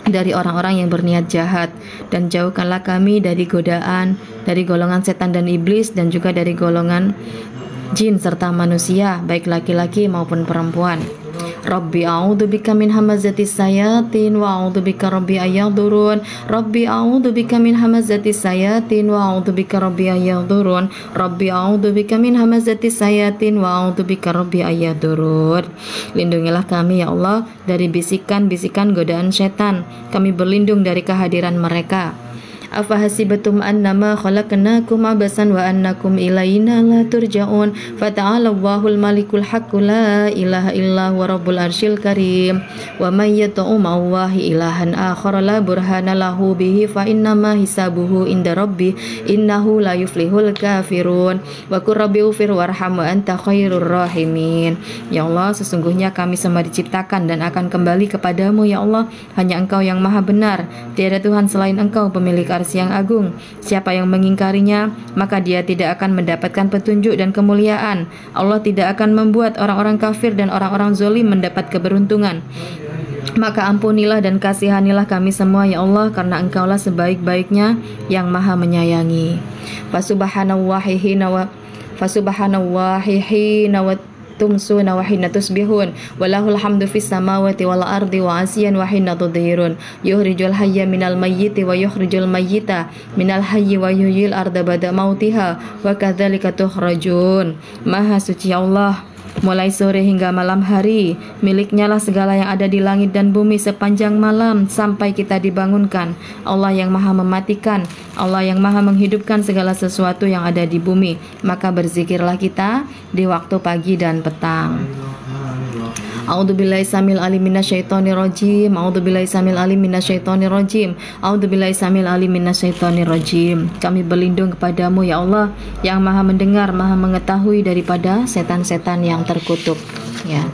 S1: dari orang-orang yang berniat jahat, dan jauhkanlah kami dari godaan, dari golongan setan dan iblis, dan juga dari golongan jin serta manusia, baik laki-laki maupun perempuan. Rabbi a'udzubika min hamazatis sayatin wa a'udzubika rabbi ayahdurun. Rabbi a'udzubika min hamazatis sayatin wa a'udzubika rabbi ayahdurun. Rabbi a'udzubika min hamazatis sayatin wa a'udzubika rabbi ayahdurun. Lindungilah kami ya Allah dari bisikan-bisikan godaan setan. Kami berlindung dari kehadiran mereka. Afahasibatum annama khalaqnakum abasan wa annakum ilaina la turja'un. Fata'ala Allahul malikul haqqu la ilaha illa huwa rabbul arsyil karim. Wa may yata'u ma'allahi ilahan akhar la burhana lahu bihi fa innama hisabuhu inda rabbi innahu la yuflihul kafirun. Wa qur rabbi ufir warham wa anta khairur rahimin. Ya Allah, sesungguhnya kami semua diciptakan dan akan kembali kepadamu ya Allah. Hanya Engkau yang maha benar, tiada Tuhan selain Engkau, pemilik arsy yang agung. Siapa yang mengingkarinya, maka dia tidak akan mendapatkan petunjuk dan kemuliaan. Allah tidak akan membuat orang-orang kafir dan orang-orang zalim mendapat keberuntungan. Maka ampunilah dan kasihanilah kami semua ya Allah, karena Engkaulah sebaik-baiknya yang maha menyayangi. Fasubhanallahi hina wa tumsuna wa hina tusbihun wa lahul hamdu fis samawati wal ardi wa asiyan wa hina tudhirun yukhrijul hayya minal mayyiti wa yukhrijul mayyita minal hayyi wa yuhyil arda ba'da mautiha wa kadzalika tukhrajun. Maha suci Allah, mulai sore hingga malam hari, miliknya lah segala yang ada di langit dan bumi sepanjang malam sampai kita dibangunkan. Allah yang maha mematikan, Allah yang maha menghidupkan segala sesuatu yang ada di bumi. Maka berzikirlah kita di waktu pagi dan petang. A'udzubillahi samil alim minasyaitonir rajim. A'udzubillahi samil alim minasyaitonir rajim. A'udzubillahi samil alim minasyaitonir rajim. Kami berlindung kepadamu ya Allah, yang maha mendengar, maha mengetahui daripada setan-setan yang terkutuk. Ya.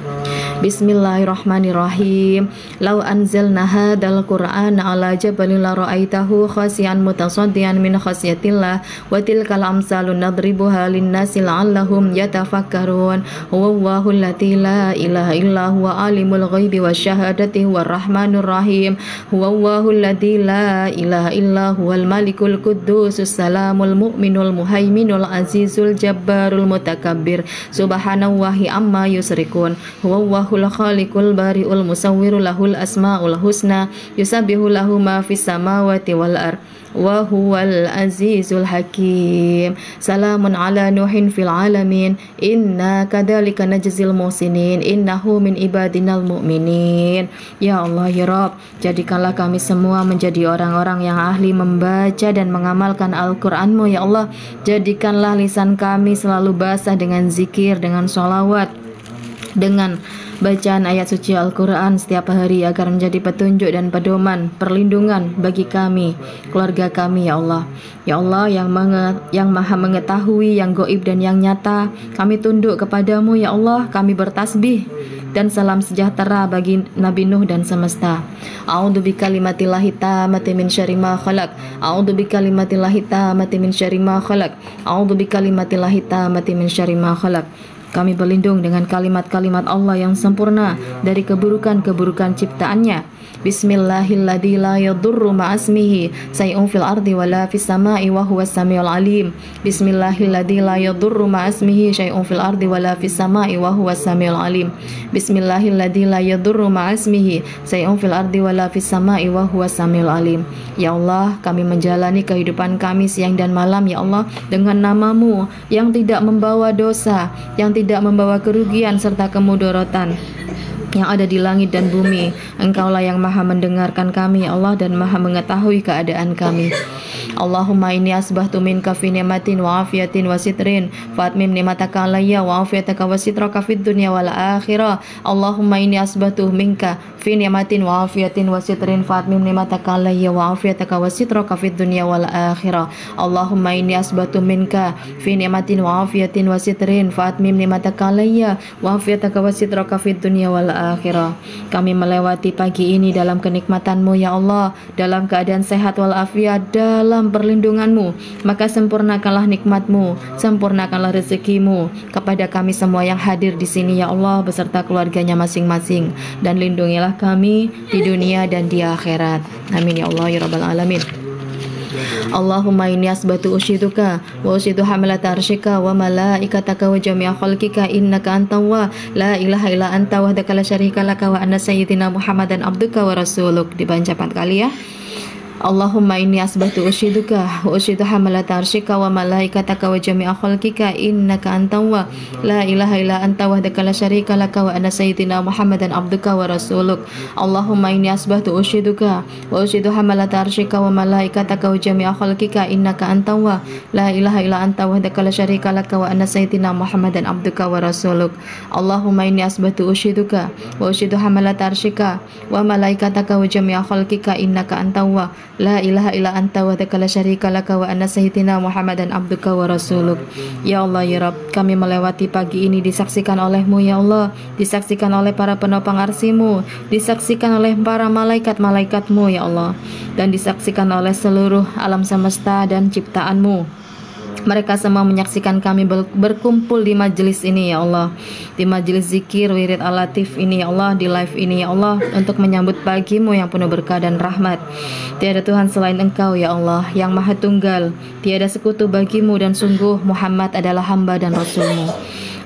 S1: Bismillahirrahmanirrahim. Lau anzalna hadzal qur'ana ala jabalin la ra'aitahu khashi'an mutasaddian min khasyatillah wa tilkal amsalu nadribuha lin-nasi la'allahum yatafakkarun. Huwallahu allati la ilaha illa huwa alimul ghaibi wasyahadati huwar rahmanur rahim. Huwallahu allati la ilaha illa huwal malikul quddusus salamul mu'minul muhaiminul azizul jabbarul mutakabbir. Subhanallahi amma yusrikun. Huwallahul khaliqul bari'ul musawwiru lahul asmaul husna yusabbihu lahu ma fis samawati wal ard wa huwal azizul hakim. Salamun ala nuhin fil alamin inna kadzalika najzil muhsinin innahu min ibadinal mu'minin. Ya Allah ya Rabb, jadikanlah kami semua menjadi orang-orang yang ahli membaca dan mengamalkan Al-Qur'an-Mu ya Allah. Jadikanlah lisan kami selalu basah dengan zikir, dengan sholawat, dengan bacaan ayat suci Al-Quran setiap hari, agar menjadi petunjuk dan pedoman, perlindungan bagi kami, keluarga kami ya Allah. Ya Allah yang maha mengetahui yang gaib dan yang nyata, kami tunduk kepadamu ya Allah. Kami bertasbih dan salam sejahtera bagi Nabi Nuh dan semesta. A'udzu bikalimatillahi tammati min syarri ma khalaq. A'udzu bikalimatillahi tammati min syarri ma khalaq. A'udzu bikalimatillahi tammati min syarri ma khalaq. Kami berlindung dengan kalimat-kalimat Allah yang sempurna dari keburukan-keburukan ciptaannya. Bismillahilladzi la yadurru ma'asmihi say'un fil ardi wala fis sama'i wa huwas samiul alim. Bismillahilladzi la yadurru ma'asmihi say'un fil ardi wala fis sama'i wa huwas samiul alim. Bismillahilladzi la yadurru ma'asmihi say'un fil ardi wala fis sama'i wa huwas samiul alim. Ya Allah, kami menjalani kehidupan kami siang dan malam ya Allah dengan nama-Mu yang tidak membawa dosa, yang tidak membawa kerugian serta kemudorotan yang ada di langit dan bumi. Engkaulah yang maha mendengarkan kami ya Allah dan maha mengetahui keadaan kami. Allahumma inni asbahtu minka fi ni'matin wa afiyatin wa sitrin fatmim ni'mataka alayya wa afiyataka wa sitraka fid dunya wal akhirah. Allahumma inni asbahtu minka fi ni'matin wa afiyatin wa sitrin fatmim ni'mataka alayya wa afiyataka wa sitraka fid dunya wal akhirah. Allahumma inni asbahtu minka fi ni'matin wa afiyatin wa sitrin fatmim ni'mataka alayya wa afiyataka wa sitraka fid dunya wal akhirah. Kami melewati pagi ini dalam kenikmatan-Mu ya Allah, dalam keadaan sehat walafiat, dalam perlindungan-Mu. Maka sempurnakanlah nikmat-Mu, sempurnakanlah rezeki-Mu kepada kami semua yang hadir di sini ya Allah beserta keluarganya masing-masing, dan lindungilah kami di dunia dan di akhirat. Amin ya Allah ya Rabbal alamin. Allahumma inni asbatu usyiduka wa usyidu hamalata arsyika wa malaikataka wa jami'a khalqika innaka antawa la ilaha illa anta wahdaka la syarika laka wa anna sayyidina Muhammadan abduka wa rasuluk. Dibaca 4 kali ya. Allahumma inni asbahtu usyiduka wa usyidu hamalata arsyika wa malaikataka wa jami'a khalqika innaka antawa la ilaha illa anta wahdaka la syarika laka wa anna sayyidina Muhammadan abduka wa rasuluk. Allahumma inni asbahtu usyiduka wa usyidu hamalata arsyika wa malaikataka wa jami'a khalqika innaka antawa la ilaha illa anta wahdaka la syarika laka wa anna sayyidina Muhammadan abduka wa rasuluk. Allahumma inni asbahtu usyiduka wa usyidu hamalata arsyika wa malaikataka wa jami'a khalqika innaka antawa la ilaha illa anta wahdaka la syarika laka wa anna sayyidina Muhammadan abduka wa rasuluk. Ya Allah ya Rabb, kami melewati pagi ini disaksikan oleh-Mu ya Allah, disaksikan oleh para penopang arsi-Mu, disaksikan oleh para malaikat-malaikat-Mu ya Allah, dan disaksikan oleh seluruh alam semesta dan ciptaan-Mu. Mereka semua menyaksikan kami berkumpul di majelis ini ya Allah, di majelis zikir wirid al-latif ini ya Allah, di live ini ya Allah, untuk menyambut pagi-Mu yang penuh berkah dan rahmat. Tiada Tuhan selain Engkau ya Allah, yang maha tunggal, tiada sekutu bagi-Mu, dan sungguh Muhammad adalah hamba dan Rasul-Mu.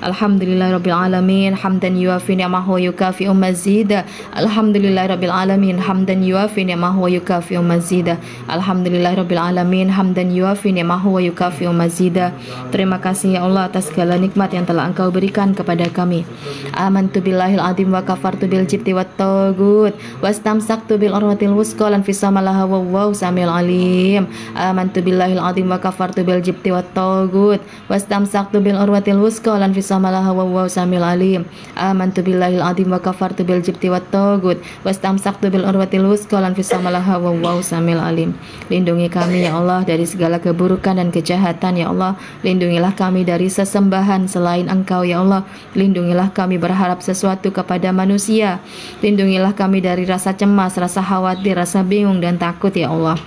S1: Alhamdulillahirabbil alamin hamdan yuafi ni'amahu wa yukafi'u mazida. Alhamdulillahirabbil alamin hamdan yuafi ni'amahu wa yukafi'u mazida. Alhamdulillahirabbil alamin hamdan yuafi ni'amahu wa yukafi'u mazida. Terima kasih ya Allah atas segala nikmat yang telah Engkau berikan kepada kami. Amantu billahil azim wa kafartu bil jibti wat tagut wastamsaktu bil urwatil wusqa lan fisamalaha wallahu samil alim. Amantu billahil azim wa kafartu bil jibti wat tagut wastamsaktu bil urwatil wusqa lan fisamalaha wallahu samil alim. Amantu billahil azim wa kafartu bil jibti wat tagut wastamsaktu bil urwatil wusqa lan fisamalaha wallahu samil alim. Lindungi kami ya Allah dari segala keburukan dan kejahatan ya Allah. Lindungilah kami dari sesembahan selain Engkau ya Allah. Lindungilah kami berharap sesuatu kepada manusia. Lindungilah kami dari rasa cemas, rasa khawatir, rasa bingung dan takut ya Allah.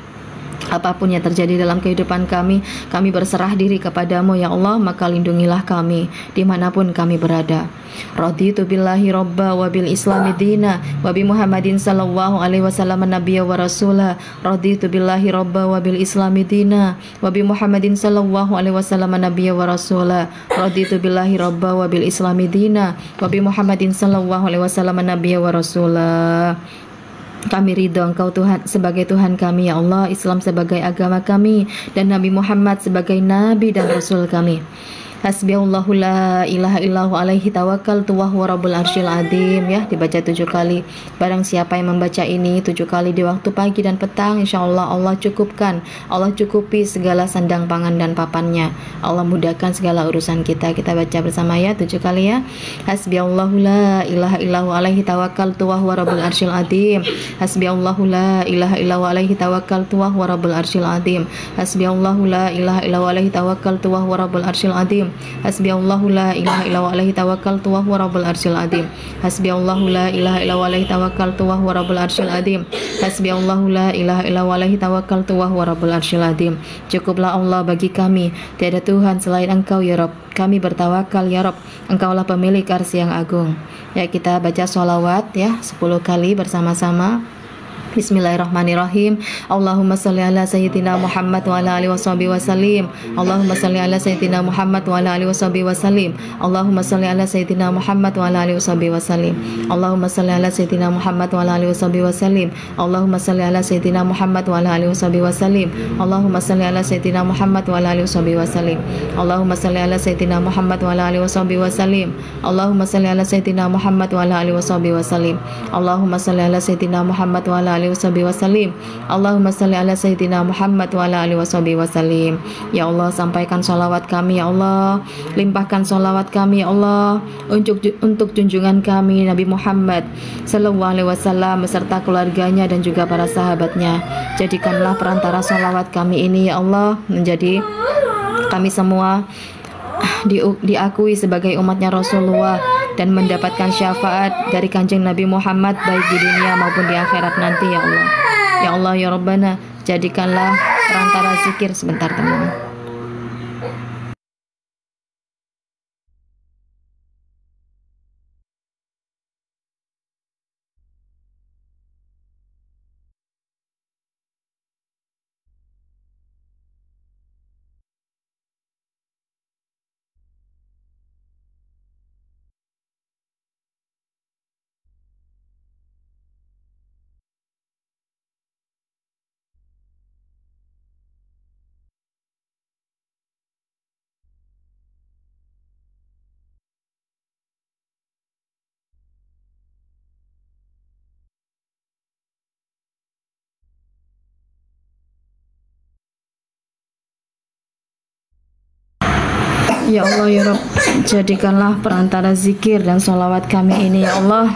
S1: Apapun yang terjadi dalam kehidupan kami berserah diri kepadamu ya Allah, maka lindungilah kami dimanapun kami berada. Raditu billahi robba wa bil islami dina wa bi Muhammadin sallallahu alaihi wasallam nabiyya wa rasula. Raditu billahi robba wa bil islami dina wa bi Muhammadin sallallahu alaihi wasallam nabiyya wa rasula. Raditu billahi robba wa bil islami dina wa bi Muhammadin sallallahu alaihi wasallam nabiyya wa rasula. Kami ridho Engkau Tuhan sebagai Tuhan kami ya Allah, Islam sebagai agama kami, dan Nabi Muhammad sebagai Nabi dan Rasul kami. Hasbiyallahu la ilaha illahu alaihi tawakkaltu wa huwa rabbul arsyil azim, ya, dibaca 7 kali. Barang siapa yang membaca ini 7 kali di waktu pagi dan petang, insyaallah Allah cukupkan, Allah cukupi segala sandang pangan dan papannya. Allah mudahkan segala urusan kita. Kita baca bersama ya 7 kali ya. Hasbiyallahu la ilaha illahu alaihi tawakkaltu wa huwa rabbul arsyil azim. Hasbiyallahu la ilaha illahu alaihi tawakkaltu wa huwa rabbul arsyil azim. Hasbiyallahu la ilaha illahu alaihi tawakkaltu wa huwa rabbul arsyil azim. Hasbiyallahu la ilaha illallah alaihi tawakkaltu wa huwa rabbul arsyil azim. Hasbiyallahu la ilaha illallah alaihi tawakkaltu wa huwa rabbul arsyil azim. Hasbiyallahu la ilaha illallah alaihi tawakkaltu wa huwa rabbul arsyil azim. Cukuplah Allah bagi kami, tiada Tuhan selain Engkau ya Rabb. Kami bertawakal ya Rabb, Engkaulah pemilik arsy yang agung. Ya, kita baca sholawat ya 10 kali bersama-sama. Bismillahirrahmanirrahim. Allahumma salli ala sayyidina Muhammad wa ala alihi washabihi wasallim. Allahumma salli ala sayyidina Muhammad wa ala alihi washabihi wasallim. Allahumma salli ala sayyidina Muhammad wa ala alihi washabihi wasallim. Allahumma salli ala sayyidina Muhammad wa ala alihi washabihi wasallim. Allahumma salli ala sayyidina Muhammad wa ala alihi washabihi wasallim. Allahumma salli ala sayyidina Muhammad wa ala alihi washabihi wasallim. Allahumma salli ala sayyidina Muhammad wa ala alihi washabihi wasallim. Allahumma salli ala sayyidina Muhammad wa ala alihi washabihi wasallim. Allahumma salli ala sayyidina Muhammad wa ala alihi washabihi wasallim. Allahumma salli ala sayyidina Muhammad wa ala alihi washabihi wasallim. Ya Allah, sampaikan sholawat kami ya Allah, limpahkan sholawat kami ya Allah untuk junjungan kami Nabi Muhammad sallallahu alaihi wasallam beserta keluarganya dan juga para sahabatnya. Jadikanlah perantara sholawat kami ini ya Allah menjadi kami semua diakui sebagai umatnya Rasulullah dan mendapatkan syafaat dari Kanjeng Nabi Muhammad baik di dunia maupun di akhirat nanti ya Allah. Ya Allah ya Rabbana, jadikanlah perantara zikir sebentar teman. Ya Allah ya Rabb, jadikanlah perantara zikir dan sholawat kami ini ya Allah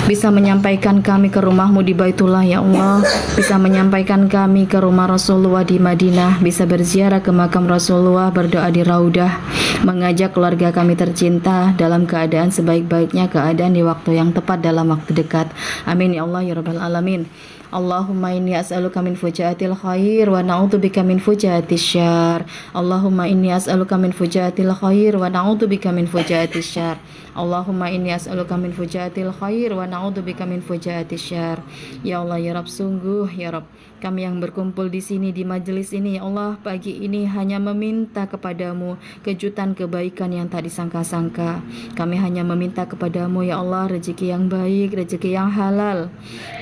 S1: bisa menyampaikan kami ke rumahmu di Baitullah ya Allah, bisa menyampaikan kami ke rumah Rasulullah di Madinah, bisa berziarah ke makam Rasulullah, berdoa di Raudah, mengajak keluarga kami tercinta dalam keadaan sebaik-baiknya keadaan di waktu yang tepat dalam waktu dekat. Amin ya Allah ya Rabbal Alamin. Allahumma inni as'aluka min fujatil khair wa na'udzubika min fujatis syarr. Allahumma inni as'aluka min fujatil khair wa na'udzubika min fujatis syarr. Allahumma inni as'aluka min fujatil khair wa na'udzubika min fujatis syarr. Ya Allah ya Rabb, sungguh ya Rabb, kami yang berkumpul di sini di majelis ini ya Allah pagi ini hanya meminta kepadamu kejutan kebaikan yang tak disangka-sangka. Kami hanya meminta kepadamu ya Allah rezeki yang baik, rezeki yang halal,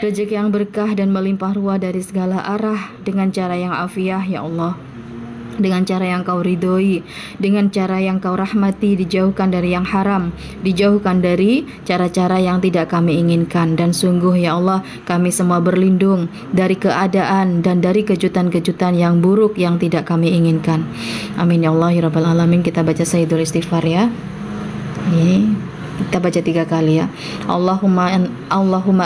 S1: rezeki yang berkah dan melimpah ruah dari segala arah dengan cara yang afiah ya Allah, dengan cara yang kau ridhoi, dengan cara yang kau rahmati, dijauhkan dari yang haram, dijauhkan dari cara-cara yang tidak kami inginkan. Dan sungguh ya Allah kami semua berlindung dari keadaan dan dari kejutan-kejutan yang buruk yang tidak kami inginkan. Amin ya Allah ya Rabbal Alamin. Kita baca Sayyidul Istighfar ya. Kita baca 3 kali ya. Allahumma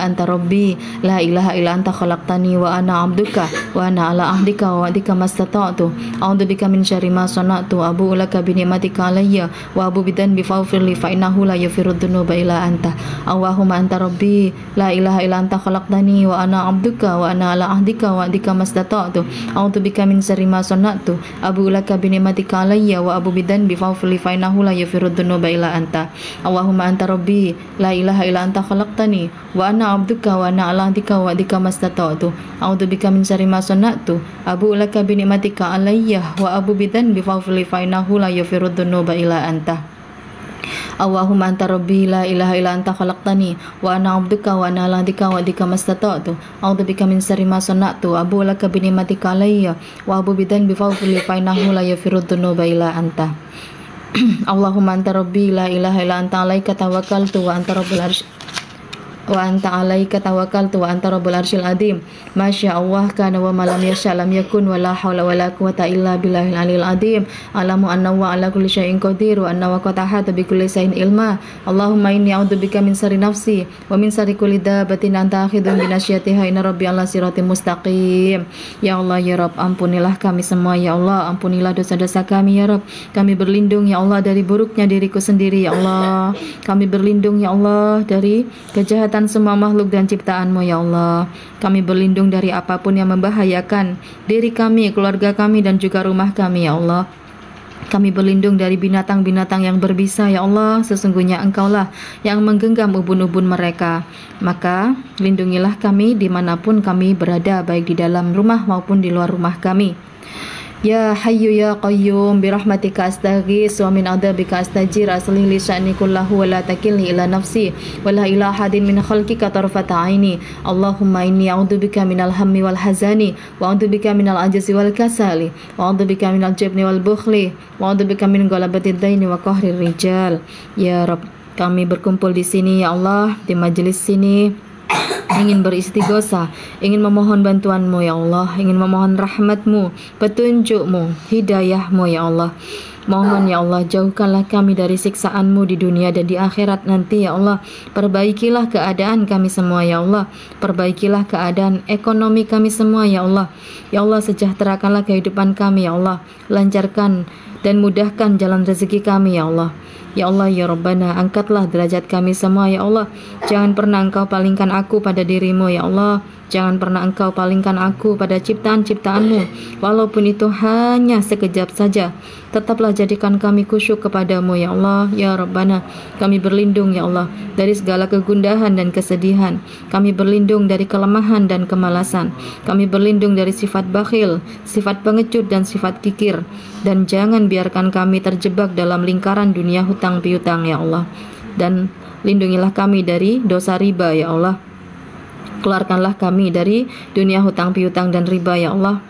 S1: anta rabbi la ilaha illa anta khalaqtani wa ana abduka wa ana ala ahdika wa wa'dika mastata'tu a'udzubika min syarri ma sana'tu abu'u laka bi ni'matika alayya wa abu bidan bi faghfirli fa innahu la yaghfiru dzunuba illa anta. Allahumma anta rabbi la ilaha illa anta khalaqtani wa ana abduka wa ana ala ahdika wa wa'dika mastata'tu a'udzubika min syarri ma sana'tu abu'u laka bi ni'matika alayya wa abu bidan bi faghfirli fa innahu la yaghfiru dzunuba illa anta. Allahumma anta rabbi la ilaha illa anta khalaqtani wa ana abduka wa ana ala ahdika wa wa'dika mastata'tu a'udzubika min syarri ma sana'tu abu'u laka bi ni'matika alayya wa abu bidan bi faghfirli fa innahu la yaghfiru dzunuba illa anta. Allahumma anta rabbi la ilaha illa anta khalaqtani wa ana abduka wa ana ala ahdika wa wa'dika mastata'tu a'udzubika min syarri ma sana'tu abu'u laka bi ni'matika alayya wa abu bidan bi faghfirli fa innahu la yaghfiru dzunuba illa anta. Allahumma anta rabbi la ilaha illa anta alaika tawakkaltu wa anta rabbul arsy wa anta alaika tawakkaltu wa anta rabbul arsyil azim. Masya Allah kana wa ma lam yasha lam yakun wa la haula wa la quwata illa billahil aliyil azim. Alamu anna wa ala kulli syai'in qadir wa anna wa qad ahata bi kulli syai'in ilma. Allahumma inni a'udzubika min syarri nafsi wa min syarri kulli dabbatin anta akhidun bi nasyatiha inna rabbi ala siratim mustaqim. Ya Allah ya Rabb, ampunilah kami semua ya Allah, ampunilah dosa-dosa kami ya Rabb. Kami berlindung ya Allah dari buruknya diriku sendiri ya Allah. Kami berlindung ya Allah dari kejahatan semua makhluk dan ciptaan-Mu ya Allah. Kami berlindung dari apapun yang membahayakan diri kami, keluarga kami dan juga rumah kami ya Allah. Kami berlindung dari binatang-binatang yang berbisa ya Allah. Sesungguhnya Engkaulah yang menggenggam ubun-ubun mereka. Maka lindungilah kami dimanapun kami berada, baik di dalam rumah maupun di luar rumah kami. Ya Hayyu ya Qayyum birahmatika astaghits wa min adzabika astajir aslih li sya'ni kullahu wa la takilni ila nafsi wa la ila ahadin min khalqika tarfata aini. Allahumma inni a'udzubika minal hammi wal hazani wa a'udzubika minal ajzi wal kasali wa a'udzubika minal jubni wal bukhli wa a'udzubika min ghalabatid daini wa qahrir rijal. Ya Rabb, kami berkumpul di sini ya Allah, di majelis sini ingin beristighosa, ingin memohon bantuan-Mu ya Allah, ingin memohon rahmat-Mu, petunjuk-Mu, hidayah-Mu ya Allah. Mohon ya Allah, jauhkanlah kami dari siksaan-Mu di dunia dan di akhirat nanti ya Allah. Perbaikilah keadaan kami semua ya Allah. Perbaikilah keadaan ekonomi kami semua ya Allah. Ya Allah, sejahterakanlah kehidupan kami ya Allah. Lancarkan dan mudahkan jalan rezeki kami ya Allah. Ya Allah ya Rabbana, angkatlah derajat kami semua ya Allah. Jangan pernah Engkau palingkan aku pada diri-Mu ya Allah. Jangan pernah Engkau palingkan aku pada ciptaan-ciptaan-Mu, walaupun itu hanya sekejap saja. Tetaplah jadikan kami khusyuk kepadamu ya Allah. Ya Rabbana, kami berlindung ya Allah dari segala kegundahan dan kesedihan. Kami berlindung dari kelemahan dan kemalasan. Kami berlindung dari sifat bakhil, sifat pengecut dan sifat kikir. Dan jangan biarkan kami terjebak dalam lingkaran dunia hutang piutang ya Allah. Dan lindungilah kami dari dosa riba ya Allah. Keluarkanlah kami dari dunia hutang piutang dan riba ya Allah.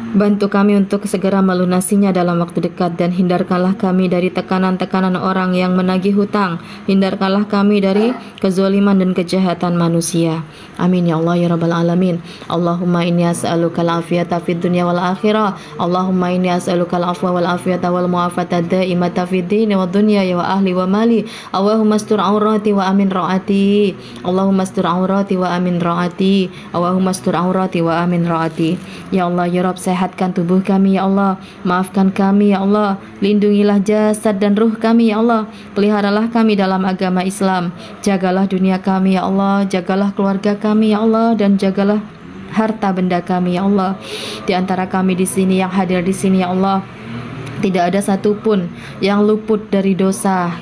S1: Bantu kami untuk segera melunasinya dalam waktu dekat, dan hindarkanlah kami dari tekanan-tekanan orang yang menagih hutang. Hindarkanlah kami dari kezaliman dan kejahatan manusia. Amin ya Allah ya Rabbal Alamin. Allahumma inni as'aluka al-afiyata fid dunya wal akhirah. Allahumma inni as'aluka al-afwa wal afiyata wal mu'afata daimata fid dini wad dunya ya wa ahli wa mali. Allahumma astur aurati wa amin raati. Allahumma astur aurati wa amin raati. Allahumma astur aurati wa amin raati. Ya Allah ya Rabb, sehatkan tubuh kami ya Allah, maafkan kami ya Allah, lindungilah jasad dan ruh kami ya Allah, peliharalah kami dalam agama Islam, jagalah dunia kami ya Allah, jagalah keluarga kami ya Allah, dan jagalah harta benda kami ya Allah. Di antara kami di sini yang hadir di sini ya Allah, tidak ada satupun yang luput dari dosa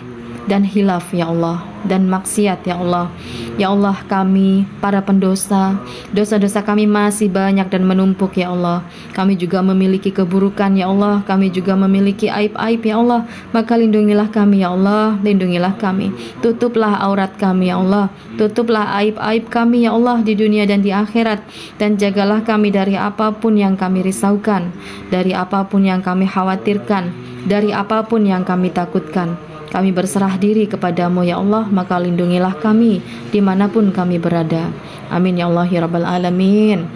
S1: dan hilaf ya Allah, dan maksiat ya Allah. Ya Allah, kami para pendosa, dosa-dosa kami masih banyak dan menumpuk ya Allah. Kami juga memiliki keburukan ya Allah, kami juga memiliki aib-aib ya Allah. Maka lindungilah kami ya Allah, lindungilah kami, tutuplah aurat kami ya Allah, tutuplah aib-aib kami ya Allah di dunia dan di akhirat, dan jagalah kami dari apapun yang kami risaukan, dari apapun yang kami khawatirkan, dari apapun yang kami takutkan. Kami berserah diri kepadamu ya Allah, maka lindungilah kami dimanapun kami berada. Amin ya Allah ya Rabbal Alamin.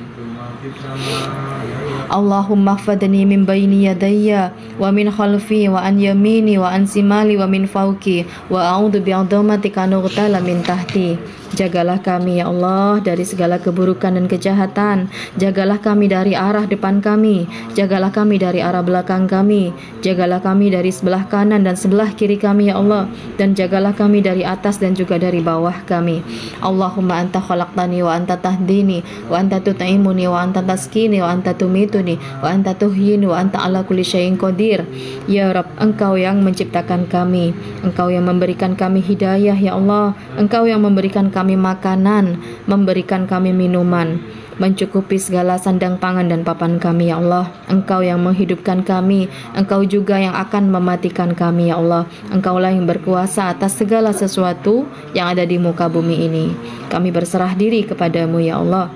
S1: Allahumma hfadni min baini yadayya wa min khalfi wa an yamini wa an simali wa min fauki wa a'udzu bi'adhamatika an ughtala min tahti. Jagalah kami ya Allah dari segala keburukan dan kejahatan. Jagalah kami dari arah depan kami, jagalah kami dari arah belakang kami, jagalah kami dari sebelah kanan dan sebelah kiri kami ya Allah, dan jagalah kami dari atas dan juga dari bawah kami. Allahumma anta khalaqtani wa anta tahdini wa anta tut'imuni wa anta taskini wa anta tumituni wa anta tuhyini wa anta ala kulli syai'in qadir. Ya Rabb, Engkau yang menciptakan kami, Engkau yang memberikan kami hidayah ya Allah, Engkau yang memberikan kami makanan, memberikan kami minuman, mencukupi segala sandang pangan dan papan kami ya Allah. Engkau yang menghidupkan kami, Engkau juga yang akan mematikan kami ya Allah. Engkaulah yang berkuasa atas segala sesuatu yang ada di muka bumi ini. Kami berserah diri kepadamu ya Allah.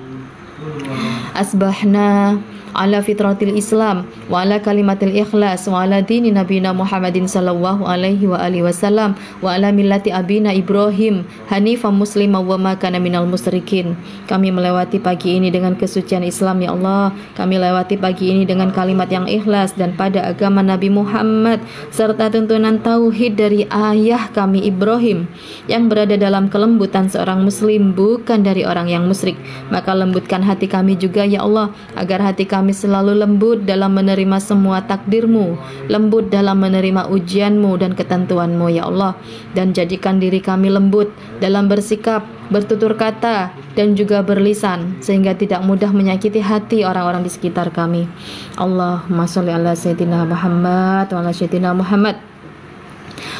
S1: Asbahna ala fitratil Islam wa ala kalimatil ikhlas wa ala dini nabina Muhammadin sallallahu alaihi wa alihi wasallam wa ala millati abina Ibrahim hanifan muslima wa ma kana minal musyrikin. Kami melewati pagi ini dengan kesucian Islam ya Allah. Kami lewati pagi ini dengan kalimat yang ikhlas dan pada agama Nabi Muhammad, serta tuntunan tauhid dari ayah kami Ibrahim yang berada dalam kelembutan seorang muslim, bukan dari orang yang musyrik. Maka lembutkan hati kami juga ya Allah, agar hati kami selalu lembut dalam menerima semua takdir-Mu, lembut dalam menerima ujian-Mu dan ketentuan-Mu ya Allah, dan jadikan diri kami lembut dalam bersikap, bertutur kata, dan juga berlisan, sehingga tidak mudah menyakiti hati orang-orang di sekitar kami. Allahumma sholli ala sayyidina Muhammad wa ala sayyidina Muhammad.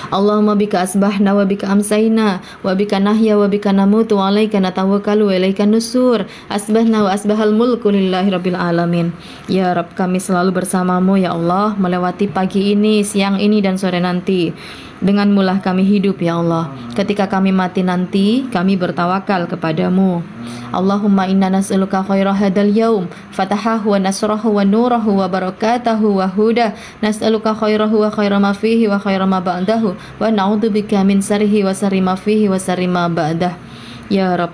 S1: Allahumma bika asbahna wa bika amsayna wa bika nahya wa bika namutu wa alaika natawakkalu wa ilaika nusur. Asbahna wa asbahal mulku lillahi rabbil alamin. Ya Rabb, kami selalu bersamamu ya Allah, melewati pagi ini, siang ini, dan sore nanti. Denganmu lah kami hidup ya Allah. Ketika kami mati nanti, kami bertawakal kepadamu. Allahumma inna nas'aluka khaira hadal yaum fatahahu wa nasrahu wa nurahu wa barakatahu wa huda. Nas'aluka khairahu wa khaira ma fihi wa khaira ma ba'dahu wa na'udzubika min sarrihi wa sarri ma fihi wa sarri ma ba'dah. Ya Rabb,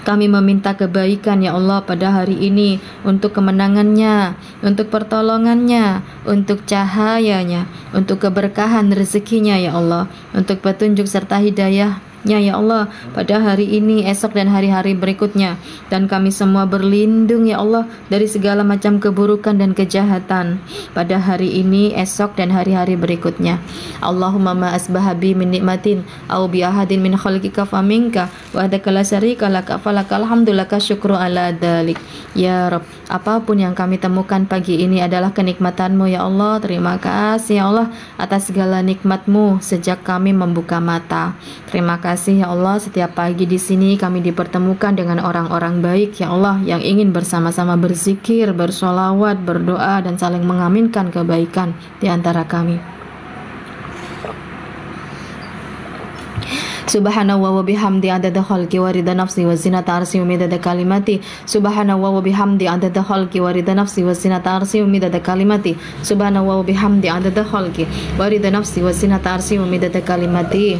S1: kami meminta kebaikan ya Allah pada hari ini, untuk kemenangannya, untuk pertolongannya, untuk cahayanya, untuk keberkahan rezekinya ya Allah, untuk petunjuk serta hidayah ya Allah pada hari ini, esok, dan hari-hari berikutnya. Dan kami semua berlindung ya Allah dari segala macam keburukan dan kejahatan pada hari ini, esok, dan hari-hari berikutnya. Allahumma ma asbahabi min nikmatin au bi ahadin min khalqika faminka wa hadaka la syarika laka falakal hamdu laka syukru ala dzalik. Ya Rabb, apapun yang kami temukan pagi ini adalah kenikmatan-Mu ya Allah. Terima kasih ya Allah atas segala nikmat-Mu sejak kami membuka mata. Terima kasih ya Allah, setiap pagi di sini kami dipertemukan dengan orang-orang baik ya Allah, yang ingin bersama-sama berzikir, bersolawat, berdoa, dan saling mengaminkan kebaikan di antara kami. Subhanallah wa bihamdi adada khalqi wa rida nafsi wa zinata arsi wa midada kalimati. Subhanallah wa bihamdi adada khalqi wa rida nafsi wa zinata arsi wa midada kalimati. Subhanallah wa bihamdi adada khalqi wa rida nafsi wa zinata arsi wa midada kalimati.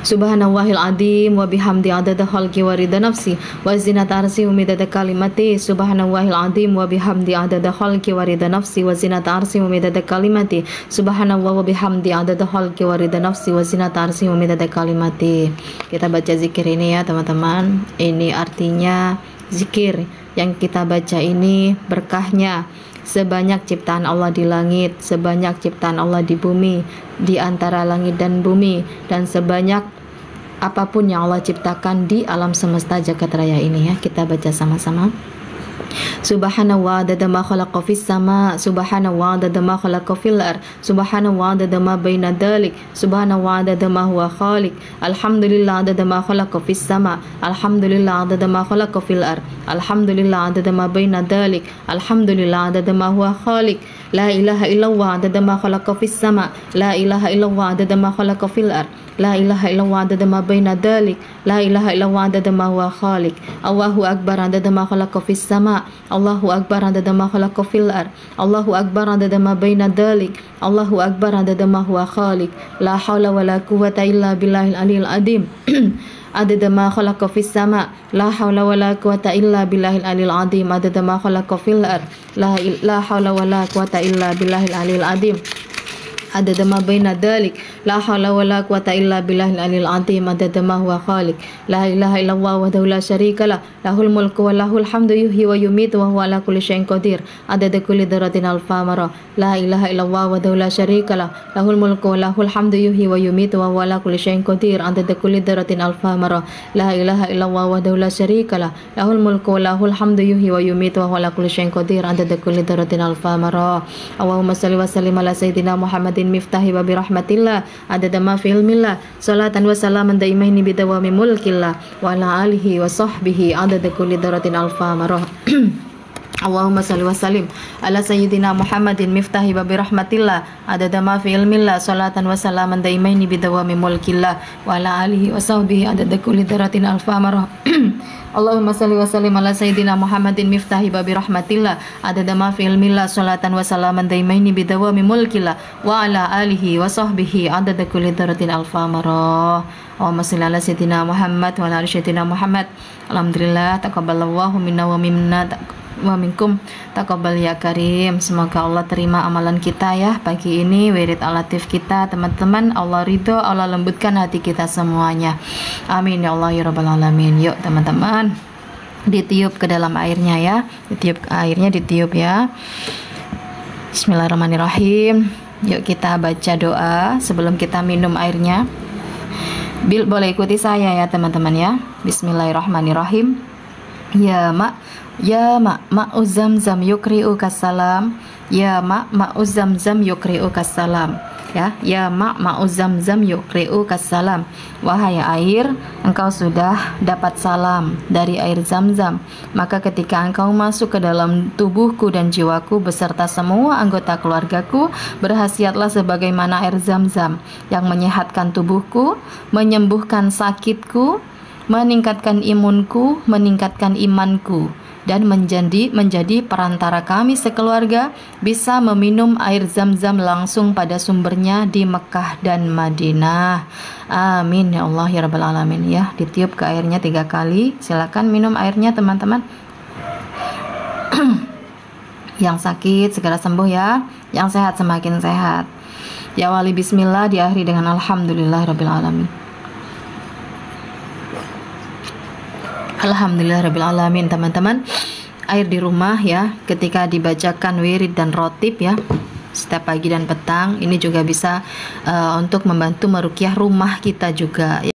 S1: Subhanallahil azim wa bihamdi adada khalqi wa rida nafsi wa zinata arsi wa midada kalimati. Subhanallahil azim wa bihamdi adada khalqi wa rida nafsi wa zinata arsi wa midada kalimati. Subhanallah wa bihamdi adada khalqi wa rida nafsi wa zinata arsi wa midada kalimati. Kita baca zikir ini ya teman-teman. Ini artinya zikir yang kita baca ini berkahnya sebanyak ciptaan Allah di langit, sebanyak ciptaan Allah di bumi, di antara langit dan bumi, dan sebanyak apapun yang Allah ciptakan di alam semesta jagat raya ini ya. Kita baca sama-sama. Subhanahu wa ta'ala ma khalaqa fis sama, subhanahu wa ta'ala ma khalaqa fil ard, subhanahu wa ta'ala ma baina dalik, subhanahu wa ta'ala ma huwa khaliq, alhamdulillah adada ma khalaqa fis sama, alhamdulillah adada ma khalaqa fil ard, alhamdulillah adada ma baina dalik, alhamdulillah adada ma huwa khaliq, la ilaha illallah adada ma khalaqa fis sama, la ilaha illallah adada ma khalaqa fil ard, la ilaha illallah adada ma baina dalik, la ilaha illallah adada ma huwa khaliq, Allahu akbar adada ma khalaqa fis sama, Allahu akbar adada ma khalaqa fil ard, Allahu akbar adada ma baina dalik, Allahu akbar adada ma huwa khaliq, la haula wala quwwata illa billahil aliyil azim. Adada ma khalaqa fis sama, la haula wala quwwata illa billahil aliyil azim. Adada ma khalaqa fil ard, la haula wala quwwata illa billahil aliyil azim. Adada ma baina dalik, la haula wala quwwata illa billahil aliyil azim. Adada ma huwa khaliq, la ilaha illallah wahdahu la syarika lah, lahul mulku wa lahul hamdu yuhyi wa yumiitu wa huwa ala kulli syai'in qadir. Adada kulli dzarratin alfa marrah, la ilaha illallah wahdahu la syarika lah, lahul mulku wa lahul hamdu yuhyi wa yumiitu wa huwa ala kulli syai'in qadir. Adada kulli dzarratin alfa marrah, la ilaha illallah wahdahu la syarika lah, lahul mulku wa lahul hamdu yuhyi wa yumiitu wa huwa ala kulli syai'in qadir. Adada kulli dzarratin alfa marrah. Allahumma shalli wa sallim ala sayyidina Muhammadin miftahi wa birahmatillah, adada ma fi ilmillah, salatan wa salaman daimaini bidawami mulkillah, wa ala alihi wa sahbihi adada kulli dzarratin alfa marrah. Allahumma salli wa sallim ala sayyidina Muhammadin miftahi wa birahmatillah, adada ma fi ilmillah, salatan wa salaman daimaini bidawami mulkillah, wa ala alihi wa sahbihi adada kulli dzarratin alfa marrah. Allahumma salli wa sallim ala sayyidina Muhammadin miftahi babi rahmatillah, adada ma fi ilmillah, salatan wa salaman daimaini bidawami mulkillah, wa ala alihi wa sahbihi adada kulli dzarratin alfa marrah. Allahumma salli ala sayyidina Muhammad wa ala ali sayyidina Muhammad. Alhamdulillah, taqabbalallahu minna wa minkum, taqabbal ya karim. Semoga Allah terima amalan kita ya pagi ini, wirid alatif kita teman-teman. Allah ridho, Allah lembutkan hati kita semuanya. Amin ya Allah ya rabbal alamin. Yuk teman-teman, ditiup ke dalam airnya ya, ditiup ya. Bismillahirrahmanirrahim. Yuk kita baca doa sebelum kita minum airnya. Boleh ikuti saya ya teman-teman ya. Bismillahirrahmanirrahim. Ya ma'uz zamzam yukri'u kassalam, ya ma'uz zamzam yukri'u kassalam, ya ma'uz zamzam yukri'u kassalam. Wahai air, engkau sudah dapat salam dari air Zam-Zam, maka ketika engkau masuk ke dalam tubuhku dan jiwaku beserta semua anggota keluargaku, berhasiatlah sebagaimana air Zam-Zam yang menyehatkan tubuhku, menyembuhkan sakitku, meningkatkan imunku, meningkatkan imanku, dan menjadi perantara kami sekeluarga bisa meminum air Zam-Zam langsung pada sumbernya di Mekah dan Madinah. Amin ya Allah ya rabbal alamin. Ya, ditiup ke airnya 3 kali. Silakan minum airnya teman-teman. Yang sakit segera sembuh ya, yang sehat semakin sehat. Ya wali bismillah, diakhiri dengan alhamdulillah rabbil alamin. Alhamdulillah rabbil alamin. Teman-teman, air di rumah ya, ketika dibacakan wirid dan rotib ya, setiap pagi dan petang, ini juga bisa untuk membantu meruqyah rumah kita juga.